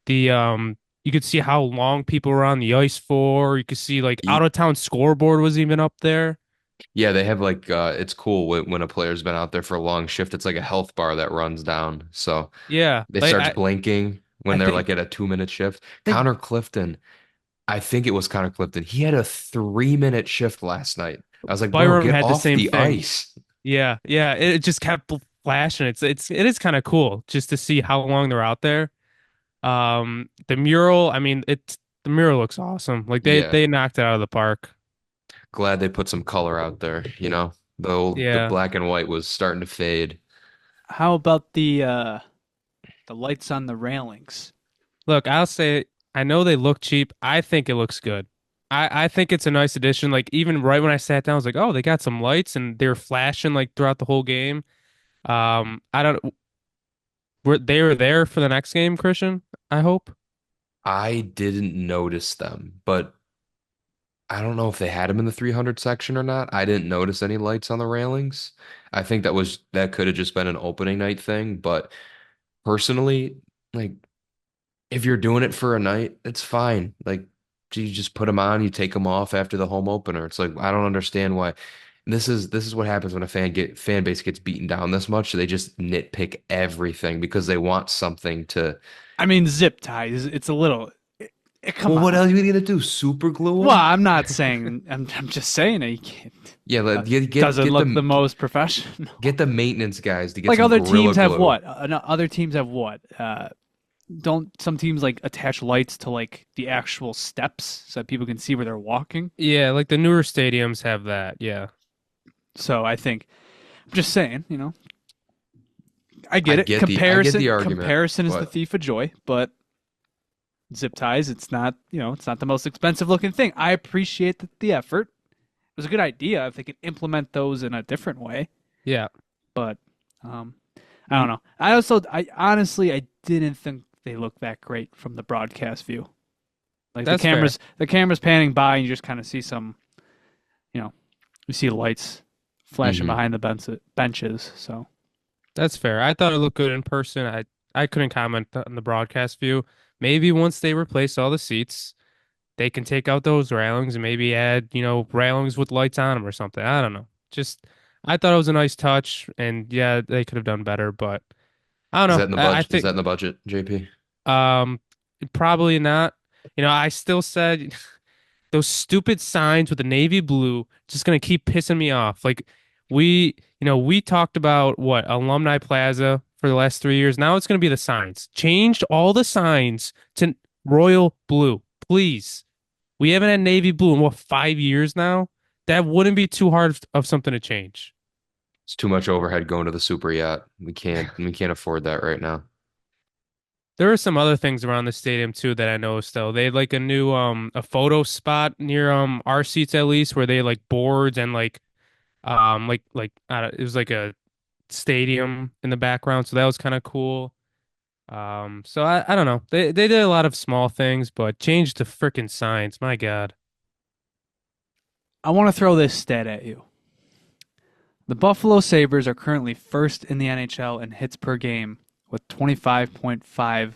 the you could see how long people were on the ice for. You could see like Ye- out of town scoreboard was even up there. Yeah, they have like it's cool when a player's been out there for a long shift. It's like a health bar that runs down. So Yeah, they like starts blinking I when they're think like at a 2 minute shift. think Connor Clifton, I think it was Connor Clifton. He had a 3 minute shift last night. I was like, bro, Byram get had the off same the thing. ice. Yeah, yeah. It just kept flashing. It is kind of cool just to see how long they're out there. The mural, I mean, the mural looks awesome. Like Yeah, they knocked it out of the park. glad they put some color out there. The Yeah. black and white was starting to fade. How about the lights on the railings? Look, I'll say I know they look cheap. I think it looks good. I think it's a nice addition. Like even right when I sat down, I was like, oh, they got some lights and they're flashing like throughout the whole game. I don't they were there for the next game, Christian, I hope. I didn't notice them, but I don't know if they had them in the 300 section or not. I didn't notice any lights on the railings. I think that could have just been an opening night thing, but personally, like if you're doing it for a night, it's fine. Like you just put them on, you take them off after the home opener. It's like I don't understand why. This is what happens when a fan base gets beaten down this much. They just nitpick everything because they want something to. I mean, zip ties. It's a little. Come Well, what on. else are you gonna do? Super glue Well, them? I'm not saying. I'm just saying that you can't. Yeah, Doesn't look the most professional. get the maintenance guys to get Like some other Gorilla teams have Glue. what? No, other teams have what? Don't some teams like attach lights to like the actual steps so that people can see where they're walking? Yeah, like the newer stadiums have that. Yeah. So I think I'm just saying, I get it. I get the argument, Comparison is the but thief of joy, but zip ties, it's not, it's not the most expensive looking thing. I appreciate the effort. It was a good idea if they could implement those in a different way, Yeah. but I don't know. I honestly I didn't think they looked that great from the broadcast view. Like That's fair. the camera's panning by and you just kind of see some, you see lights flashing Mhm. behind the benches, so That's fair. I thought it looked good in person. I couldn't comment on the broadcast view. Maybe once they replace all the seats, they can take out those railings and maybe add, railings with lights on them or something. I don't know. Just I thought it was a nice touch, and yeah, they could have done better, but I Is don't that in the know. I budget? Is think that in the budget, JP? um probably not. I still said those stupid signs with the navy blue just gonna keep pissing me off. Like we talked about what Alumni Plaza for the last 3 years. Now it's gonna be the signs. Changed all the signs to royal blue, please. We haven't had navy blue in what 5 years now. That wouldn't be too hard of something to change. It's too much overhead going to the super yacht. We can't afford that right now. There are some other things around the stadium too that I noticed though. They had like a new a photo spot near our seats at least where they had, like boards and it was like a stadium in the background, so that was kind of cool. So I don't know. They did a lot of small things, but changed the freaking signs. My God. I want to throw this stat at you. The Buffalo Sabres are currently first in the NHL in hits per game with 25.5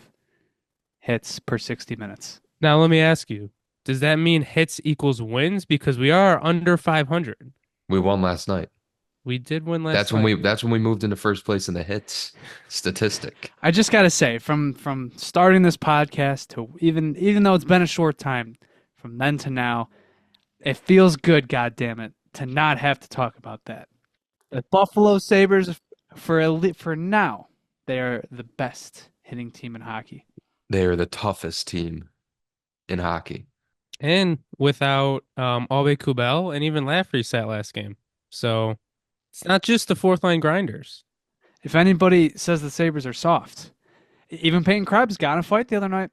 hits per 60 minutes. Now let me ask you, does that mean hits equals wins? Because we are under 500. We won last night. We did win last night. That's when we moved into first place in the hits statistic. I just got to say, from starting this podcast to even though it's been a short time, from then to now, it feels good, goddammit, to not have to talk about that. The Buffalo Sabres, for now, they are the best hitting team in hockey. They are the toughest team in hockey. And without Albe Kubel and even Lafrey sat last game. So it's not just the fourth line grinders. If anybody says the Sabres are soft, even Peyton Krebs got in a fight the other night.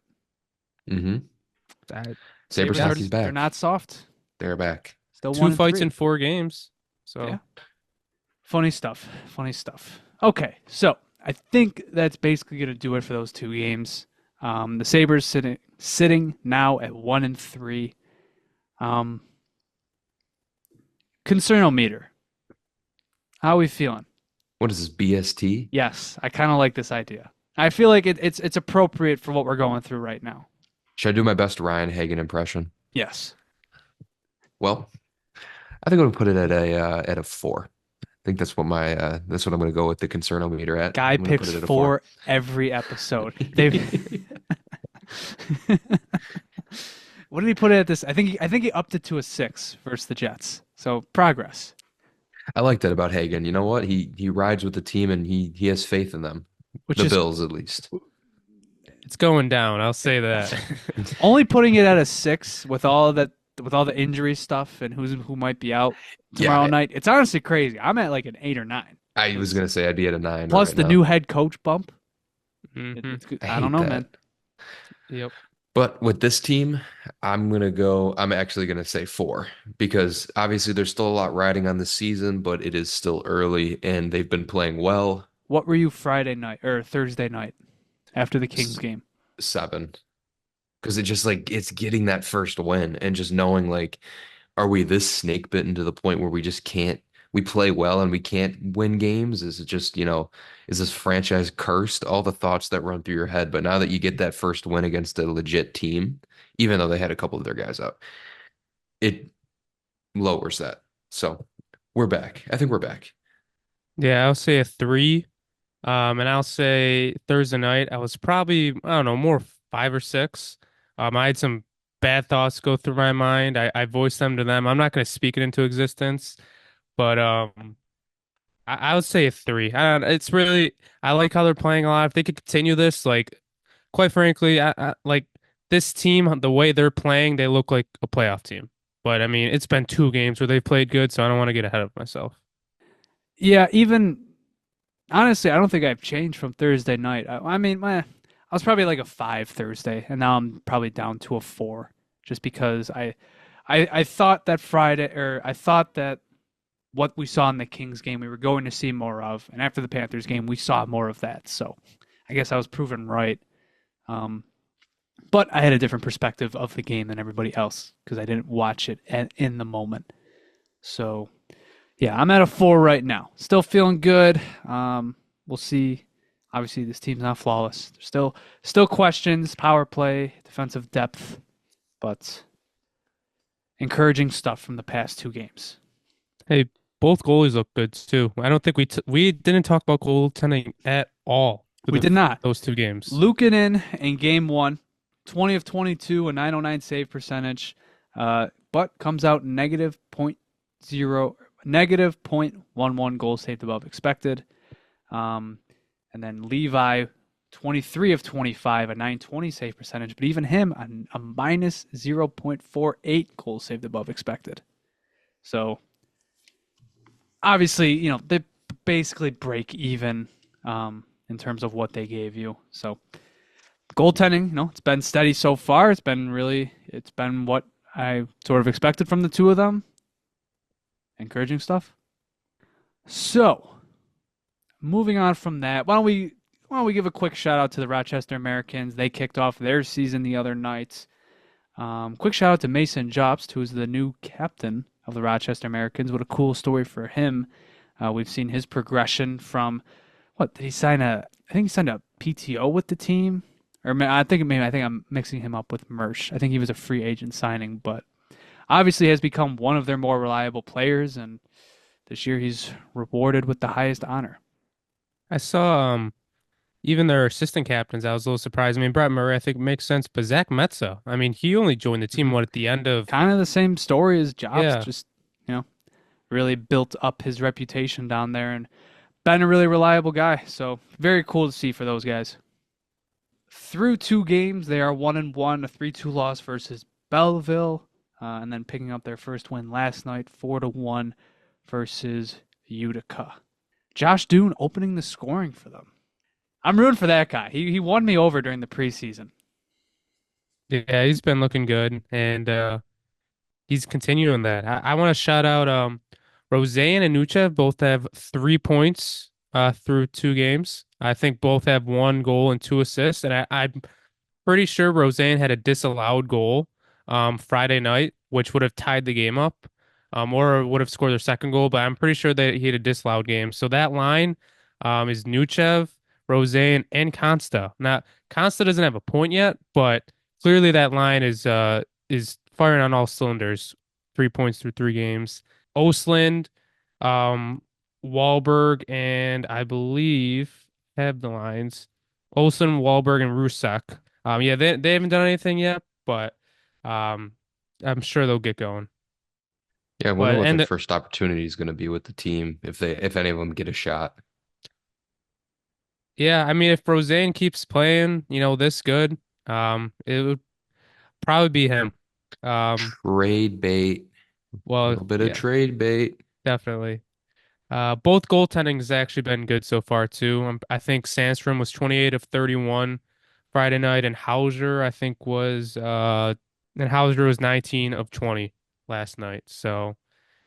Mm-hmm. Sabres hockey's back. They're not soft. They're back. Still 2 fights 1-3. in 4 games. So yeah. Funny stuff. Funny stuff. Okay, so I think that's basically going to do it for those 2 games. The Sabres sitting now at 1-3. Concernometer. How are we feeling? What is this, BST? Yes, I kind of like this idea. I feel like it's appropriate for what we're going through right now. Should I do my best Ryan Hagan impression? Yes. Well, I think I'm gonna put it at a 4. I think that's what that's what I'm gonna go with the concernometer at. Guy picks 4 every episode. What did he put it at this? I think he upped it to a 6 versus the Jets. So progress. I like that about Hagan. You know what? He rides with the team and he has faith in them. The Bills, at least. It's going down. I'll say that. Only putting it at a 6 with all the injury stuff and who might be out tomorrow night. It's honestly crazy. I'm at like an 8 or 9. I was gonna say I'd be at a 9. Plus right the now. new head coach bump. Mm-hmm. I don't know, man. Yep. But with this team, I'm actually going to say 4 because obviously there's still a lot riding on the season, but it is still early and they've been playing well. What were you Friday night or Thursday night after the Kings game? 7. Because it's getting that first win and just knowing are we this snake bitten to the point where we play well and we can't win games? Is it just, is this franchise cursed? All the thoughts that run through your head. But now that you get that first win against a legit team, even though they had a couple of their guys out, it lowers that. So we're back. I think we're back. Yeah, I'll say a 3. And I'll say Thursday night, I was probably, I don't know, more 5 or 6. I had some bad thoughts go through my mind. I voiced them to them. I'm not going to speak it into existence. But I would say a 3. It's really I like how they're playing a lot. If they could continue this, quite frankly, I like this team, the way they're playing, they look like a playoff team. But I mean, it's been 2 games where they've played good, so I don't want to get ahead of myself. Yeah, even honestly, I don't think I've changed from Thursday night. I mean, I was probably like a 5 Thursday, and now I'm probably down to a 4, just because I thought that I thought that what we saw in the Kings game, we were going to see more of. And after the Panthers game, we saw more of that. So I guess I was proven right. But I had a different perspective of the game than everybody else because I didn't watch it in the moment. So, yeah, I'm at a 4 right now. Still feeling good. We'll see. Obviously, this team's not flawless. There's still questions, power play, defensive depth, but encouraging stuff from the past 2 games. Hey, both goalies look good too. I don't think we didn't talk about goaltending at all. We did not. those two games. Luukkonen in game 1, 20 of 22, a 909 save percentage, but comes out negative 0.11 goals saved above expected. And then Levi, 23 of 25, a 920 save percentage, but even him, a minus 0.48 goals saved above expected. So, obviously, they basically break even in terms of what they gave you. So, goaltending, it's been steady so far. It's been what I sort of expected from the two of them. Encouraging stuff. So, moving on from that, why don't we give a quick shout out to the Rochester Americans? They kicked off their season the other night. Quick shout out to Mason Jobst, who is the new captain of the Rochester Americans. What a cool story for him. We've seen his progression from what did he sign I think he signed a PTO with the team, or I think I'm mixing him up with Mersch. I think he was a free agent signing, but obviously has become one of their more reliable players, and this year he's rewarded with the highest honor. I saw even their assistant captains. I was a little surprised. I mean, Brett Murray, I think makes sense, but Zach Metza, I mean, he only joined the team at the end of kind of the same story as Jobs, Yeah. just really built up his reputation down there and been a really reliable guy. So very cool to see for those guys. Through 2 games, they are 1-1, a 3-2 loss versus Belleville, and then picking up their first win last night, 4-1 versus Utica. Josh Doon opening the scoring for them. I'm rooting for that guy. He won me over during the preseason. Yeah, he's been looking good, and he's continuing that. I want to shout out Roseanne and Nuchev both have 3 points through 2 games. I think both have 1 goal and 2 assists, and I'm pretty sure Roseanne had a disallowed goal Friday night, which would have tied the game up, or would have scored their second goal, but I'm pretty sure that he had a disallowed game. So that line is Nuchev, Roseanne, and Consta. Now, Consta doesn't have a point yet, but clearly that line is firing on all cylinders. 3 points through 3 games. Osland, Wahlberg, and I believe have the lines. Olsen, Wahlberg, and Rusak. Yeah, they haven't done anything yet, but I'm sure they'll get going. Yeah, I wonder But- what and their the- first opportunity is going to be with the team if any of them get a shot. Yeah, I mean, if Roseanne keeps playing, this good, it would probably be him. Trade bait, a Well, little bit yeah, of trade bait. definitely. Both goaltending has actually been good so far too. I think Sandstrom was 28 of 31 Friday night, and Hauser was 19 of 20 last night. So,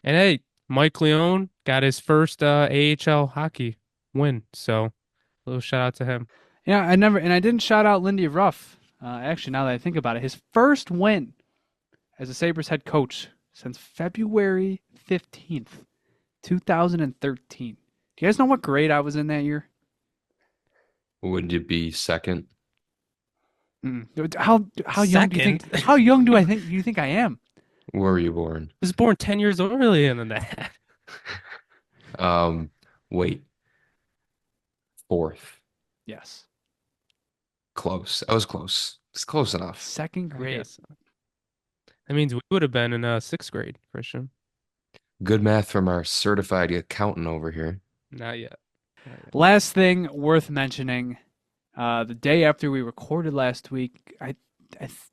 and hey, Mike Leone got his first AHL hockey win. So, a little shout out to him. Yeah, I didn't shout out Lindy Ruff. Actually, now that I think about it, his first win as a Sabres head coach since February 15th, 2013. Do you guys know what grade I was in that year? Would you be second? How young do you think? How young do you think I am? Where were you born? He was born 10 years earlier than that. Wait. 4th. Yes, Close. I was close. It's close enough. second I grade. guess. That means we would have been in 6th grade, Christian. Good math from our certified accountant over here. Not yet. Last thing worth mentioning, the day after we recorded last week,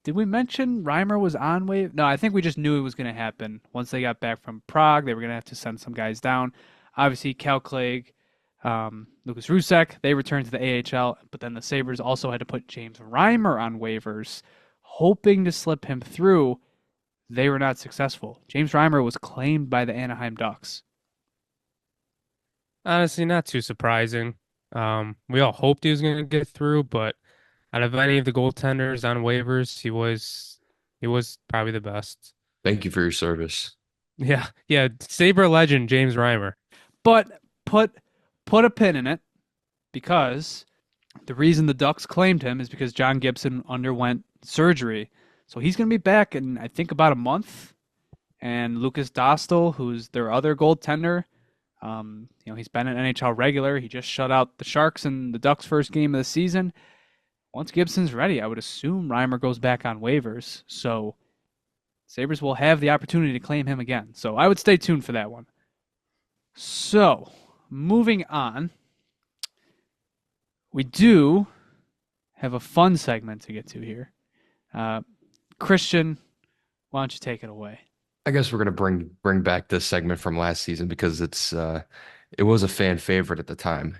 did we mention Reimer was on wave? No, I think we just knew it was going to happen. Once they got back from Prague, they were going to have to send some guys down. Obviously, Cal Clegg, Lucas Rusek, they returned to the AHL, but then the Sabres also had to put James Reimer on waivers, hoping to slip him through. They were not successful. James Reimer was claimed by the Anaheim Ducks. Honestly, not too surprising. We all hoped he was going to get through, but out of any of the goaltenders on waivers, he was probably the best. Thank you for your service. Yeah, Sabre legend James Reimer. But put a pin in it, because the reason the Ducks claimed him is because John Gibson underwent surgery. So he's going to be back in, I think, about a month. And Lucas Dostal, who's their other goaltender, He's been an NHL regular. He just shut out the Sharks in the Ducks' first game of the season. Once Gibson's ready, I would assume Reimer goes back on waivers. So Sabres will have the opportunity to claim him again. So I would stay tuned for that one. So, moving on. We do have a fun segment to get to here. Christian, why don't you take it away? I guess we're gonna bring back this segment from last season because it was a fan favorite at the time.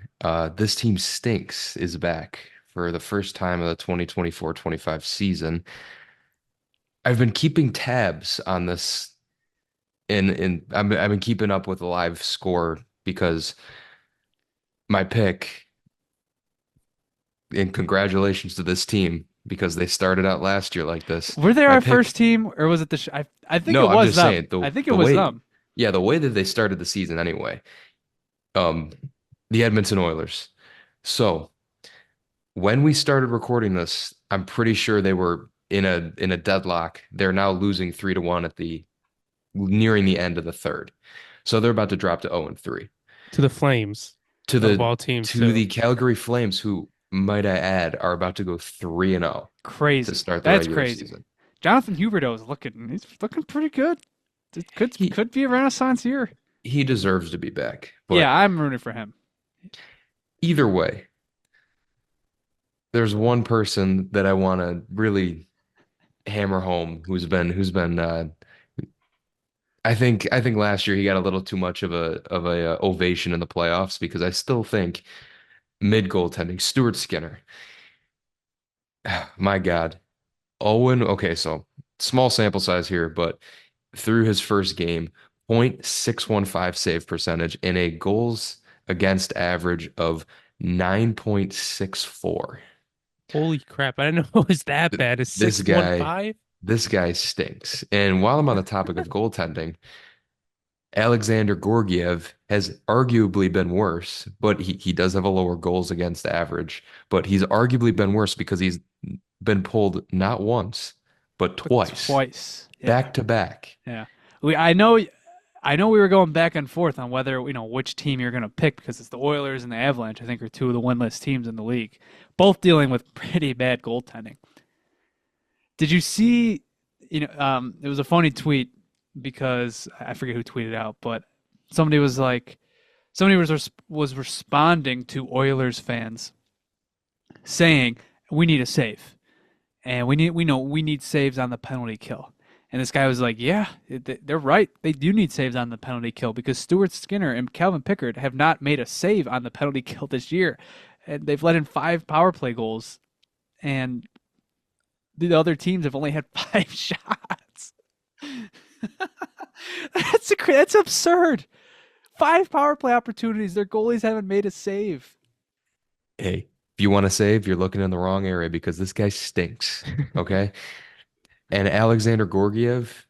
This team stinks is back for the first time of the 2024-25 season. I've been keeping tabs on this, and I've been keeping up with the live score because my pick. And congratulations to this team because they started out last year like this. Were they our first team, or was it the? I think No, it was I'm just them. saying. I think it was them. Yeah, the way that they started the season anyway. The Edmonton Oilers. So when we started recording this, I'm pretty sure they were in a deadlock. They're now losing 3-1 at nearing the end of the third. So they're about to drop to 0-3. To the Flames. To the ball teams. To the Calgary Flames, who might I add, are about to go 3-0. Crazy. To start the That's regular crazy. season. Jonathan Huberdeau is he's looking pretty good. It could be a renaissance year. He deserves to be back. But yeah, I'm rooting for him. either way, there's one person that I want to really hammer home who's been I think last year he got a little too much of a ovation in the playoffs because I still think mid goaltending Stuart Skinner. My God. Owen, okay, so small sample size here, but through his first game, .615 save percentage and a goals against average of 9.64. Holy crap. I didn't know it was that bad. Is This guy 615? This guy stinks. And while I'm on the topic of goaltending, Alexander Georgiev has arguably been worse, but he does have a lower goals against average, but he's arguably been worse because he's been pulled not once, but twice. Twice. Yeah. Back to back. Yeah. I know we were going back and forth on whether, which team you're going to pick because it's the Oilers and the Avalanche, I think, are two of the winless teams in the league, both dealing with pretty bad goaltending. Did you see, it was a funny tweet because I forget who tweeted out, but somebody was responding to Oilers fans saying, we need a save. And we need saves on the penalty kill. And this guy was like, yeah, they're right. They do need saves on the penalty kill because Stuart Skinner and Calvin Pickard have not made a save on the penalty kill this year. And they've let in 5 power play goals. And the other teams have only had 5 shots. That's absurd. 5 power play opportunities. Their goalies haven't made a save. Hey, if you want to save, you're looking in the wrong area because this guy stinks. Okay. And Alexander Georgiev,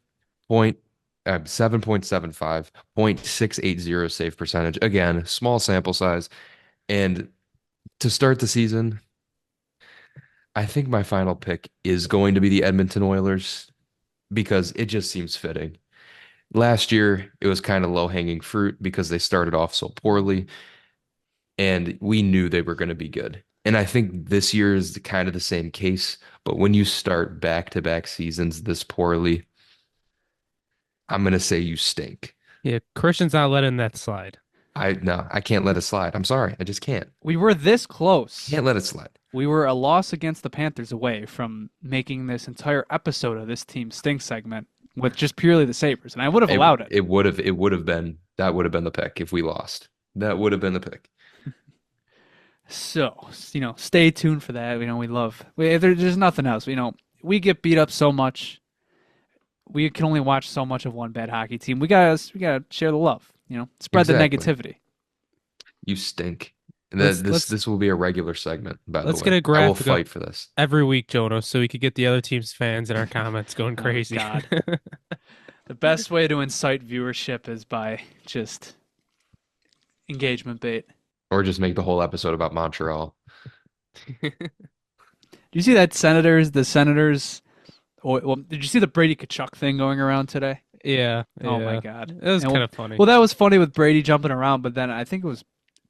7.75, .680 save percentage. Again, small sample size. And to start the season, I think my final pick is going to be the Edmonton Oilers because it just seems fitting. Last year, it was kind of low-hanging fruit because they started off so poorly, and we knew they were going to be good. And I think this year is kind of the same case, but when you start back-to-back seasons this poorly, I'm going to say you stink. Yeah, Christian's not letting that slide. I can't let it slide. I'm sorry. I just can't. We were this close. Can't let it slide. We were a loss against the Panthers away from making this entire episode of this team stink segment with just purely the Sabres, and I would have allowed it. It would have been the pick if we lost. That would have been the pick. So, stay tuned for that. There's nothing else. We get beat up so much. We can only watch so much of one bad hockey team. We gotta share the love. Spread the negativity. You stink. This will be a regular segment, by the way. Let's get a I will graphic fight for this. every week, Jonas, so we could get the other team's fans in our comments going crazy. Oh, God. The best way to incite viewership is by just engagement bait. Or just make the whole episode about Montreal. Do you see that the Senators, did you see the Brady Kachuk thing going around today? Yeah, Oh my yeah. God. It was And kind well, of funny. well, that was funny with Brady jumping around, but then I think it was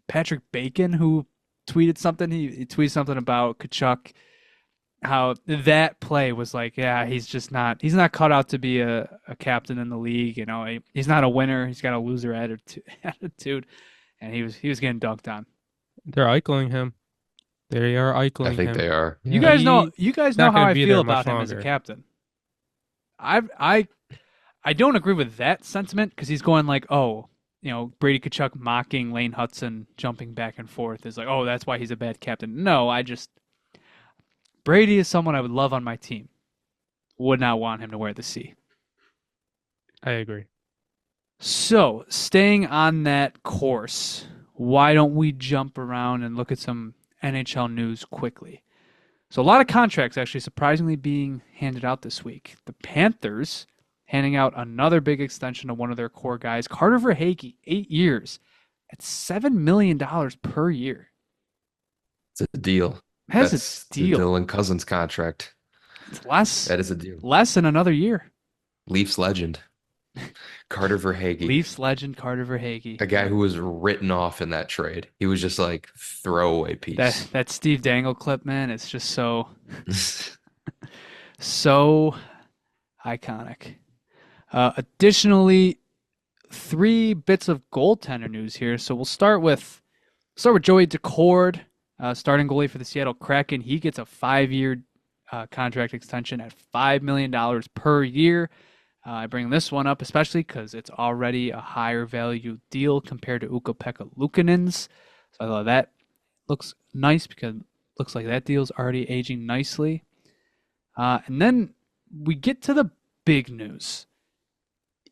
Patrick Bacon who tweeted something. He tweeted something about Kachuk, how that play was like, yeah, he's not cut out to be a captain in the league. You know, he's not a winner. He's got a loser attitude, and he was getting dunked on. They're idling him. They are I idling think him. they are. You Yeah. guys know He's how not going to I be feel there about much him as a longer. captain. I I don't agree with that sentiment because he's going like, oh, Brady Kachuk mocking Lane Hudson, jumping back and forth is like, oh, that's why he's a bad captain. No, Brady is someone I would love on my team. Would not want him to wear the C. I agree. So, staying on that course, why don't we jump around and look at some NHL news quickly? So, a lot of contracts actually surprisingly being handed out this week. The Panthers handing out another big extension to one of their core guys, Carter Verhaeghe, 8 years at $7 million per year. It's a deal. That's a That's the deal. Dylan Cousins contract. It's less That is a deal. less than another year. Leafs legend, Carter Verhaeghe, Leafs legend Carter Verhaeghe. a guy who was written off in that trade. He was just like throwaway piece. That Steve Dangle clip, man, it's just so iconic. Additionally, three bits of goaltender news here. So we'll start with Joey Decord, starting goalie for the Seattle Kraken. He gets a 5-year contract extension at $5 million per year. I bring this one up especially because it's already a higher value deal compared to Ukko-Pekka Luukkonen's. So I thought that looks nice because it looks like that deal's already aging nicely. And then we get to the big news.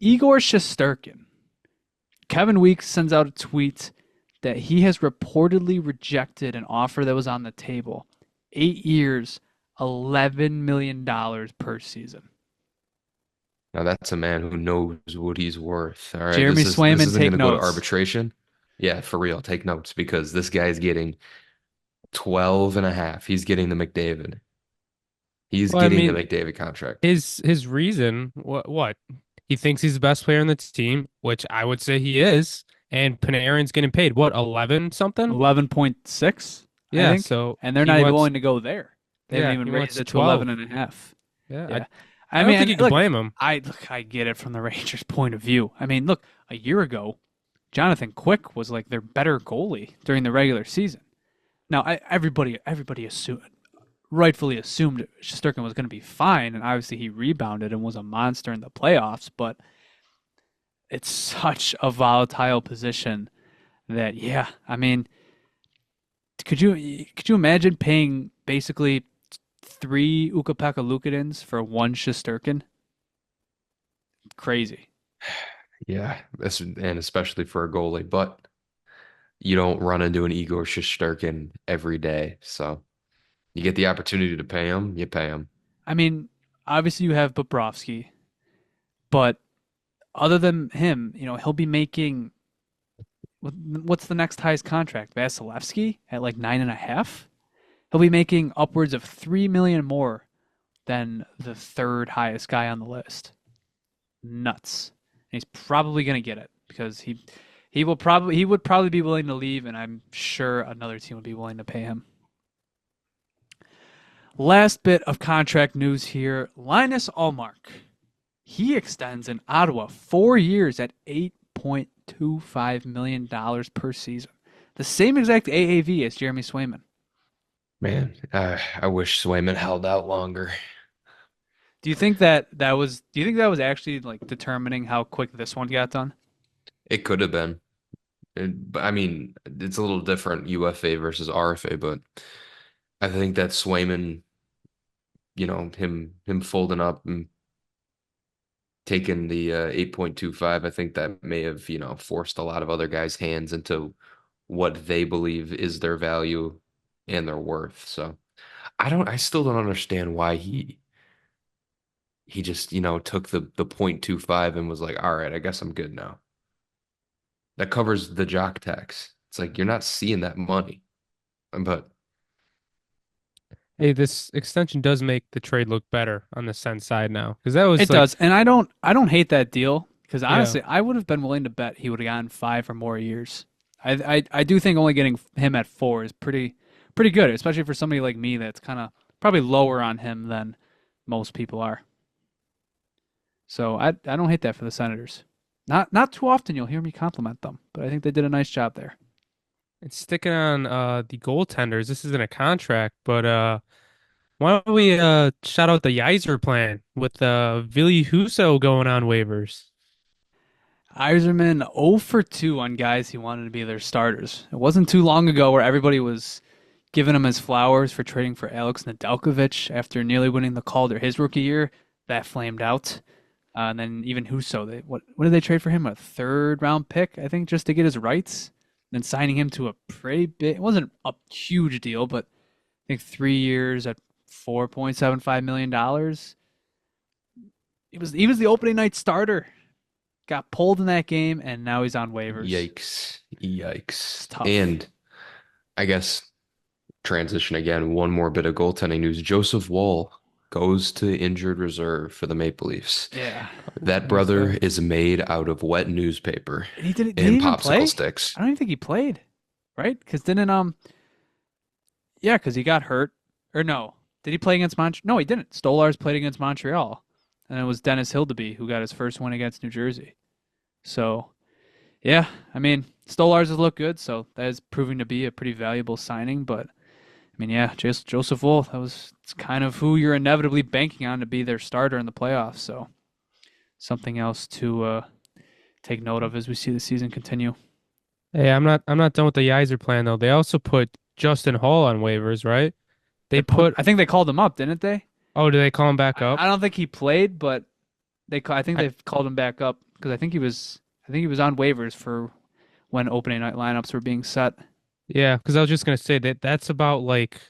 Igor Shesterkin. Kevin Weeks sends out a tweet that he has reportedly rejected an offer that was on the table. 8 years, $11 million per season. Now that's a man who knows what he's worth. All right, Jeremy this Swayman, isn't take going to go to notes. arbitration. Yeah, for real, take notes because this guy's getting 12 and a half. He's getting the McDavid. He's Well, I getting the mean, McDavid contract. his reason, what? He thinks he's the best player on the team, which I would say he is. And Panarin's getting paid, what, 11 something? 11.6, I Yeah, think. so And they're he not even wants, willing to go there. They haven't yeah, even he raised wants it to 12. 11 and a half. Yeah, Yeah. I don't think you can look, blame him. I get it from the Rangers' point of view. I mean, look, a year ago, Jonathan Quick was like their better goalie during the regular season. Now, everybody rightfully assumed Shesterkin was going to be fine, and obviously he rebounded and was a monster in the playoffs. But it's such a volatile position that, yeah, I mean, could you imagine paying basically 3 Ukko-Pekka Luukkonens for 1 Shesterkin? Crazy. Yeah, and especially for a goalie, but you don't run into an Igor Shesterkin every day. So you get the opportunity to pay him, you pay him. I mean, obviously you have Bobrovsky, but other than him, he'll be making what's the next highest contract? Vasilevsky at like 9.5. He'll be making upwards of $3 million more than the third highest guy on the list. Nuts. And he's probably gonna get it because he would probably be willing to leave, and I'm sure another team would be willing to pay him. Last bit of contract news here. Linus Ullmark. He extends in Ottawa 4 years at $8.25 million per season. The same exact AAV as Jeremy Swayman. Man, I wish Swayman held out longer. Do you think that was actually like determining how quick this one got done? It could have been. But I mean, it's a little different UFA versus RFA, but I think that Swayman, him folding up and taking the 8.25, I think that may have, forced a lot of other guys' hands into what they believe is their value and their worth. So I still don't understand why he just, took the 0.25 and was like, all right, I guess I'm good now. That covers the jock tax. It's like you're not seeing that money. But Hey, this extension does make the trade look better on the Sens side now, because that was It like, does, and I don't hate that deal because yeah, honestly, I would have been willing to bet he would have gotten 5 or more years. I do think only getting him at 4 is pretty good, especially for somebody like me that's kind of probably lower on him than most people are. So I don't hate that for the Senators. Not too often you'll hear me compliment them, but I think they did a nice job there. and sticking on the goaltenders. This isn't a contract, but why don't we shout out the Yzer plan with Ville Husso going on waivers? Yzerman 0 for 2 on guys he wanted to be their starters. It wasn't too long ago where everybody was giving him his flowers for trading for Alex Nedeljkovic after nearly winning the Calder his rookie year. That flamed out. And then even Husso, what did they trade for him? A third round pick, I think, just to get his rights. Then signing him to a pretty big, it wasn't a huge deal, but I think 3 years at $4.75 million. He was the opening night starter. Got pulled in that game, and now he's on waivers. Yikes. It's Yikes. tough. And I guess transition again, one more bit of goaltending news. Joseph Woll goes to injured reserve for the Maple Leafs. Yeah, That There's brother that. is made out of wet newspaper did he and even popsicle play? sticks. I don't even think he played, right? Because didn't yeah, because he got hurt. Or no, did he play against Montreal? No, he didn't. Stolarz played against Montreal, and it was Dennis Hildeby who got his first win against New Jersey. So yeah, I mean Stolarz has looked good, so that is proving to be a pretty valuable signing. But I mean, yeah, Joseph Woll, it's kind of who you're inevitably banking on to be their starter in the playoffs. So something else to take note of as we see the season continue. Hey, I'm not done with the Yzer plan though. They also put Justin Hall on waivers, right? They put I think they called him up, didn't they? Oh, did they call him back up? I don't think he played, but I think I, they've called him back up because I think he was on waivers for when opening night lineups were being set. yeah, because I was just gonna say that that's about like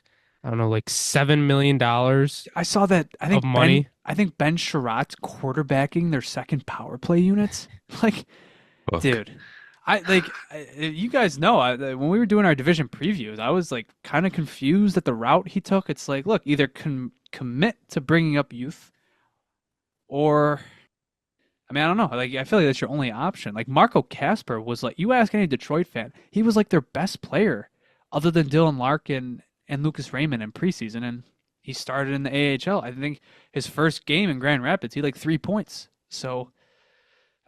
I don't know, like $7 million I saw that. of money. I think Ben Sherratt's quarterbacking their second power play units. Like, Look, dude, you guys know when we were doing our division previews, I was like kind of confused at the route he took. It's like, look, either commit to bringing up youth, or I mean, I don't know. Like, I feel like that's your only option. Like Marco Casper was like, you ask any Detroit fan, he was like their best player, other than Dylan Larkin and Lucas Raymond in preseason, and he started in the AHL. I think his first game in Grand Rapids, he had like 3 points. So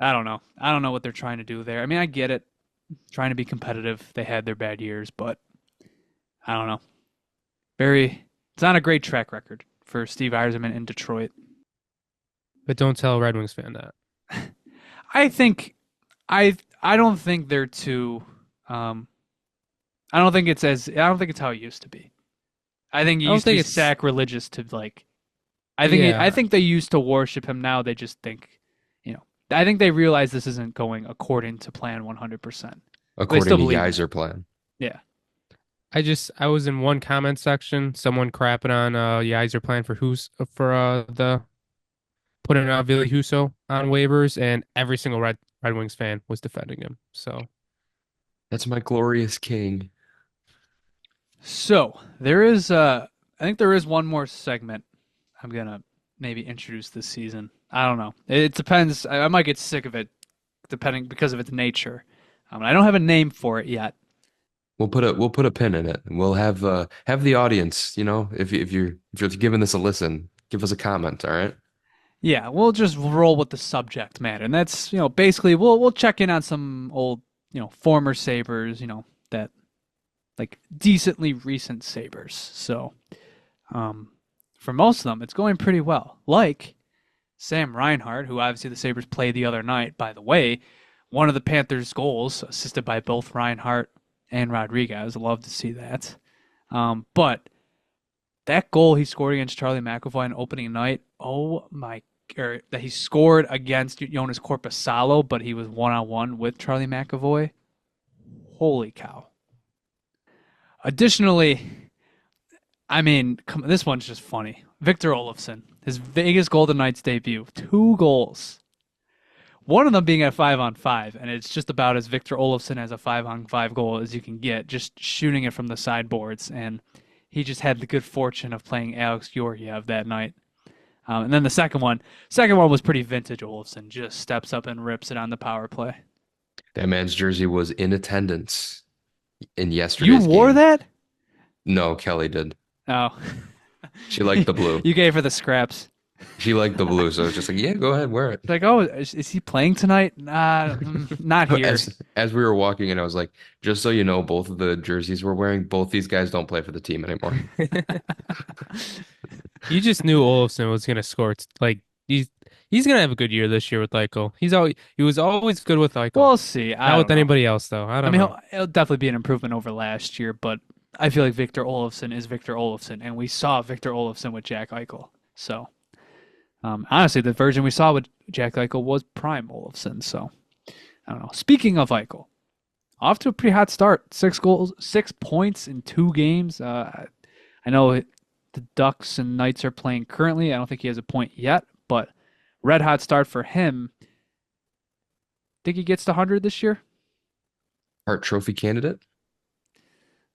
I don't know. I don't know what they're trying to do there. I mean, I get it, trying to be competitive. They had their bad years, but I don't know. It's not a great track record for Steve Yzerman in Detroit. But don't tell a Red Wings fan that. I think I don't think they're too I don't think it's how it used to be. I think it I don't used to think be it's sacrilegious to like I yeah. think they used to worship him. Now they just think, you know, I think they realize this isn't going according to plan 100%. But they according still to believe in it. Yzer plan. Yeah. I was in one comment section, someone crapping on Yzer plan for who's for the putting Ville Husso on waivers, and every single Red Wings fan was defending him. So That's my glorious king. So, I think there is one more segment I'm going to maybe introduce this season. I don't know. It depends. I might get sick of it depending because of its nature. I don't have a name for it yet. We'll put a pin in it. And we'll have the audience, if you're giving this a listen, give us a comment, all right? Yeah, we'll just roll with the subject matter, and that's basically we'll check in on some old former Sabres, that like decently recent Sabres. So for most of them, it's going pretty well. Like Sam Reinhart, who obviously the Sabres played the other night. By the way, one of the Panthers' goals, assisted by both Reinhart and Rodriguez. Love to see that. But that goal he scored against Charlie McAvoy on opening night, oh my, or that he scored against Jonas Korpisalo, but he was one-on-one with Charlie McAvoy. Holy cow. Additionally, I mean, this one's just funny. Victor Olofsson, his Vegas Golden Knights debut, 2 goals. One of them being a 5-on-5, and it's just about as Victor Olofsson as a 5-on-5 goal as you can get, just shooting it from the sideboards. And he just had the good fortune of playing Alex Georgiev that night. And then the second one was pretty vintage. Olofsson just steps up and rips it on the power play. That man's jersey was in attendance in You yesterday's wore game. that? No, Kelly did. Oh, She liked the blue. you gave her the scraps. She liked the blue, so it's just like, yeah, go ahead, wear it. Like, oh, is he playing tonight? Nah, not here. As we were walking in, I was like, just so you know, both of the jerseys we're wearing, both these guys don't play for the team anymore. You just knew Olofsson was gonna score. Like he's gonna have a good year this year with Eichel. He was always good with Eichel. We'll see. Not with anybody else though. I I don't mean, know. it'll definitely be an improvement over last year, but I feel like Victor Olofsson is Victor Olofsson, and we saw Victor Olofsson with Jack Eichel. So, honestly, the version we saw with Jack Eichel was prime Olofsson. So, I don't know. Speaking of Eichel, off to a pretty hot start. 6 goals, 6 points in 2 games. I know the Ducks and Knights are playing currently. I don't think he has a point yet, but red hot start for him. Think he gets to 100 this year? Hart Trophy candidate?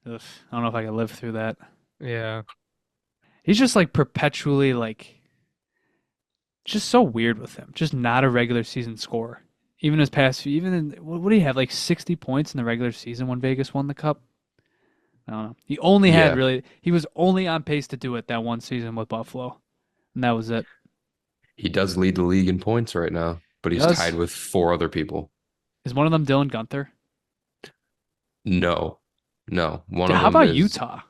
Ugh, I don't know if I can live through that. Yeah. He's just like perpetually like, just so weird with him. Just not a regular season scorer. Even his past few, even in, what did he have, like 60 points in the regular season when Vegas won the Cup? I don't know. He only had he was only on pace to do it that one season with Buffalo. And that was it. He does lead the league in points right now, but he's tied with 4 other people. Is one of them Dylan Gunther? No. One of How them about is, Utah?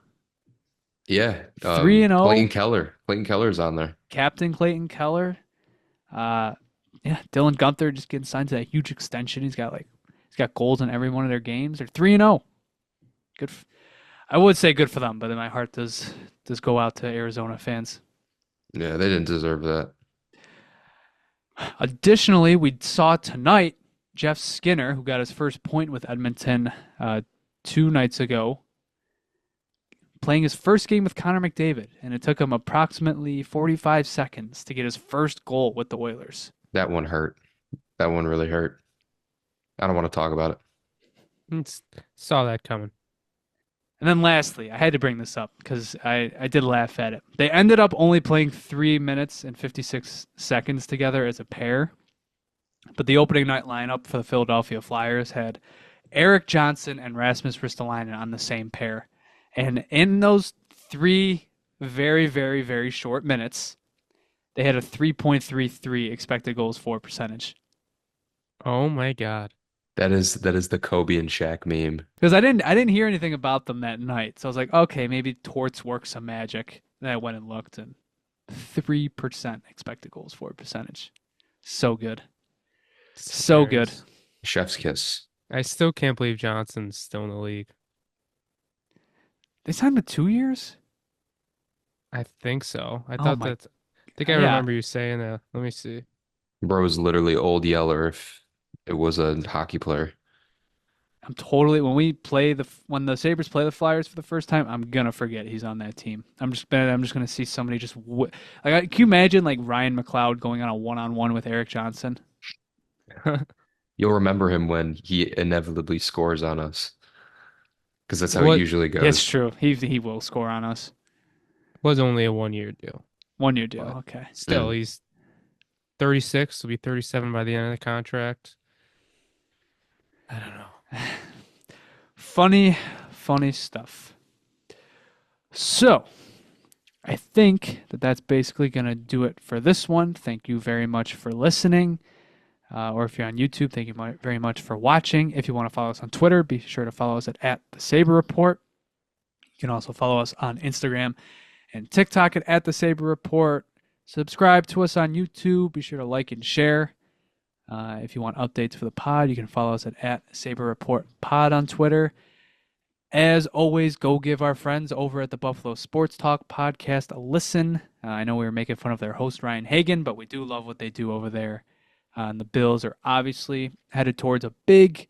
Yeah. 3-0. Clayton Keller. Clayton Keller's on there. Captain Clayton Keller. Yeah, Dylan Gunther just getting signed to that huge extension. He's got goals in every one of their games. They're 3-0. Good. I would say good for them, but then my heart does go out to Arizona fans. Yeah, they didn't deserve that. Additionally, we saw tonight Jeff Skinner, who got his first point with Edmonton 2 nights ago, playing his first game with Connor McDavid, and it took him approximately 45 seconds to get his first goal with the Oilers. That one hurt. That one really hurt. I don't want to talk about it. Saw that coming. And then lastly, I had to bring this up because I did laugh at it. They ended up only playing 3 minutes and 56 seconds together as a pair. But the opening night lineup for the Philadelphia Flyers had Eric Johnson and Rasmus Ristolainen on the same pair. And in those 3 very, very, very short minutes, they had a 3.33 expected goals for percentage. Oh my God. That is the Kobe and Shaq meme. Because I didn't hear anything about them that night. So I was like, okay, maybe Torts work some magic. Then I went and looked, and 3% expected goals for percentage. So good. So good. Chef's kiss. I still can't believe Johnson's still in the league. They signed with 2 years? I think so. I think I Yeah. remember you saying that. Let me see. Bro is literally Old Yeller if it was a hockey player. I'm totally when the Sabres play the Flyers for the first time, I'm gonna forget he's on that team. I'm just gonna see somebody just can you imagine like Ryan McLeod going on a 1-on-1 with Eric Johnson? You'll remember him when he inevitably scores on us. Because that's how it usually goes. It's true. He will score on us. Was only a 1-year deal. 1-year deal. But okay. Still, he's 36. He'll be 37 by the end of the contract. I don't know. Funny stuff. So, I think that's basically going to do it for this one. Thank you very much for listening. Or if you're on YouTube, thank you very much for watching. If you want to follow us on Twitter, be sure to follow us at the Sabre Report. You can also follow us on Instagram and TikTok at the Sabre Report. Subscribe to us on YouTube. Be sure to like and share. If you want updates for the pod, you can follow us at Sabre Report Pod on Twitter. As always, go give our friends over at the Buffalo Sports Talk podcast a listen. I know we were making fun of their host, Ryan Hagan, but we do love what they do over there. And the Bills are obviously headed towards a big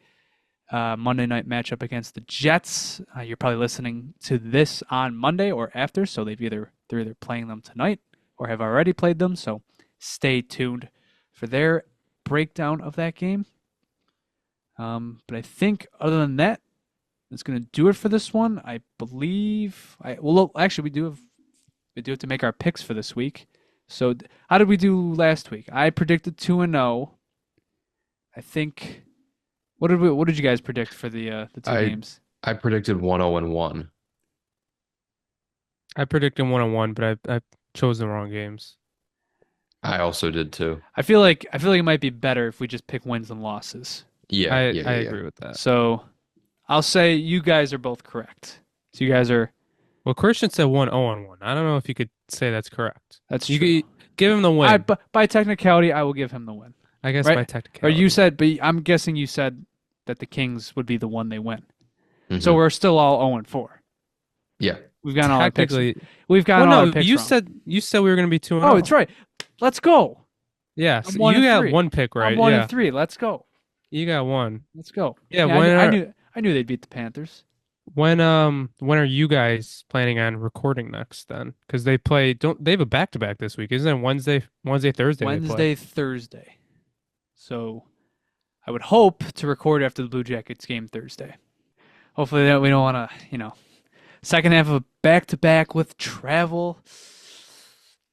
Monday night matchup against the Jets. You're probably listening to this on Monday or after, so they're either playing them tonight or have already played them. So stay tuned for their breakdown of that game. But I think other than that, That's going to do it for this one. I believe. Well, actually, we do have to make our picks for this week. So, how did we do last week? I predicted 2-0. I think. What did you guys predict for the two games? I predicted 1-0-1. I predicted 1-1, but I chose the wrong games. I also did too. I feel like it might be better if we just pick wins and losses. Yeah, I yeah. agree with that. So, I'll say you guys are both correct. So you guys are. Well, Christian said 1-0-1. I don't know if you could say that's correct. That's You true. give him the win. By technicality, I will give him the win. I guess right? by Or technicality. you said, but I'm guessing you said that the Kings would be the one they win. Mhm. So we're still all 0-4. Yeah. We've gotten all our picks. Technically, We've gotten well, all no, our picks you wrong. said we were going to be 2-0. Oh, it's right. Let's go. Yeah, I'm so 1 you and got 3. one pick right. I'm 1 Yeah, and 3. Let's go. you got one. Let's go. Yeah, I knew they'd beat the Panthers. When are you guys planning on recording next then? Because they have a back-to-back this week, isn't it? Thursday they play? Wednesday, Thursday. So I would hope to record after the Blue Jackets game Thursday. Hopefully that we don't want to, second half of a back-to-back with travel.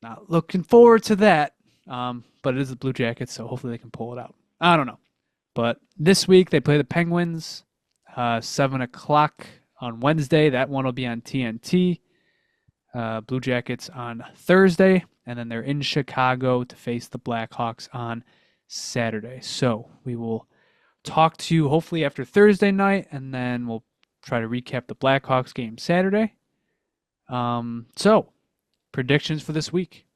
Not looking forward to that. But it is the Blue Jackets, so hopefully they can pull it out. I don't know. But this week they play the Penguins, 7 o'clock on Wednesday. That one will be on TNT. Blue Jackets on Thursday, and then they're in Chicago to face the Blackhawks on Saturday. So we will talk to you hopefully after Thursday night, and then we'll try to recap the Blackhawks game Saturday. So predictions for this week.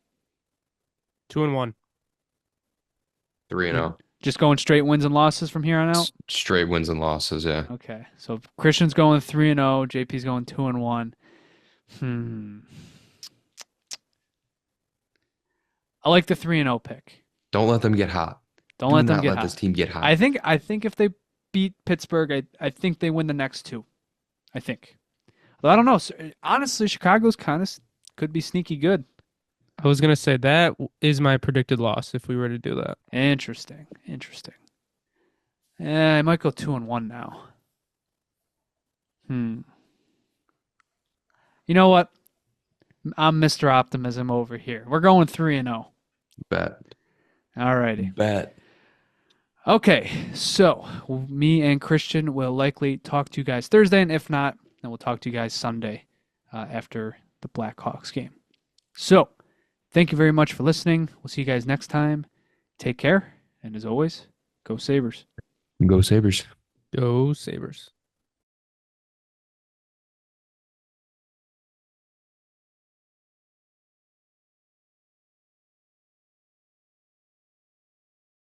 2-1. 3-0. Just going straight wins and losses from here on out? Straight wins and losses, yeah. Okay. So Christian's going 3-0, JP's going 2-1. I like the 3-0 pick. Don't let them get hot. Don't let them not get let hot. this team get hot. I think if they beat Pittsburgh, I think they win the next two. I think. Although I don't know. Honestly, Chicago's kind of could be sneaky good. I was gonna say that is my predicted loss if we were to do that. Interesting. Yeah, I might go 2-1 now. You know what? I'm Mr. Optimism over here. We're going 3-0. Bet. Alrighty. Bet. Okay, so me and Christian will likely talk to you guys Thursday, and if not, then we'll talk to you guys Sunday after the Blackhawks game. So, thank you very much for listening. We'll see you guys next time. Take care, and as always, go Sabres. Go Sabres. Go Sabres.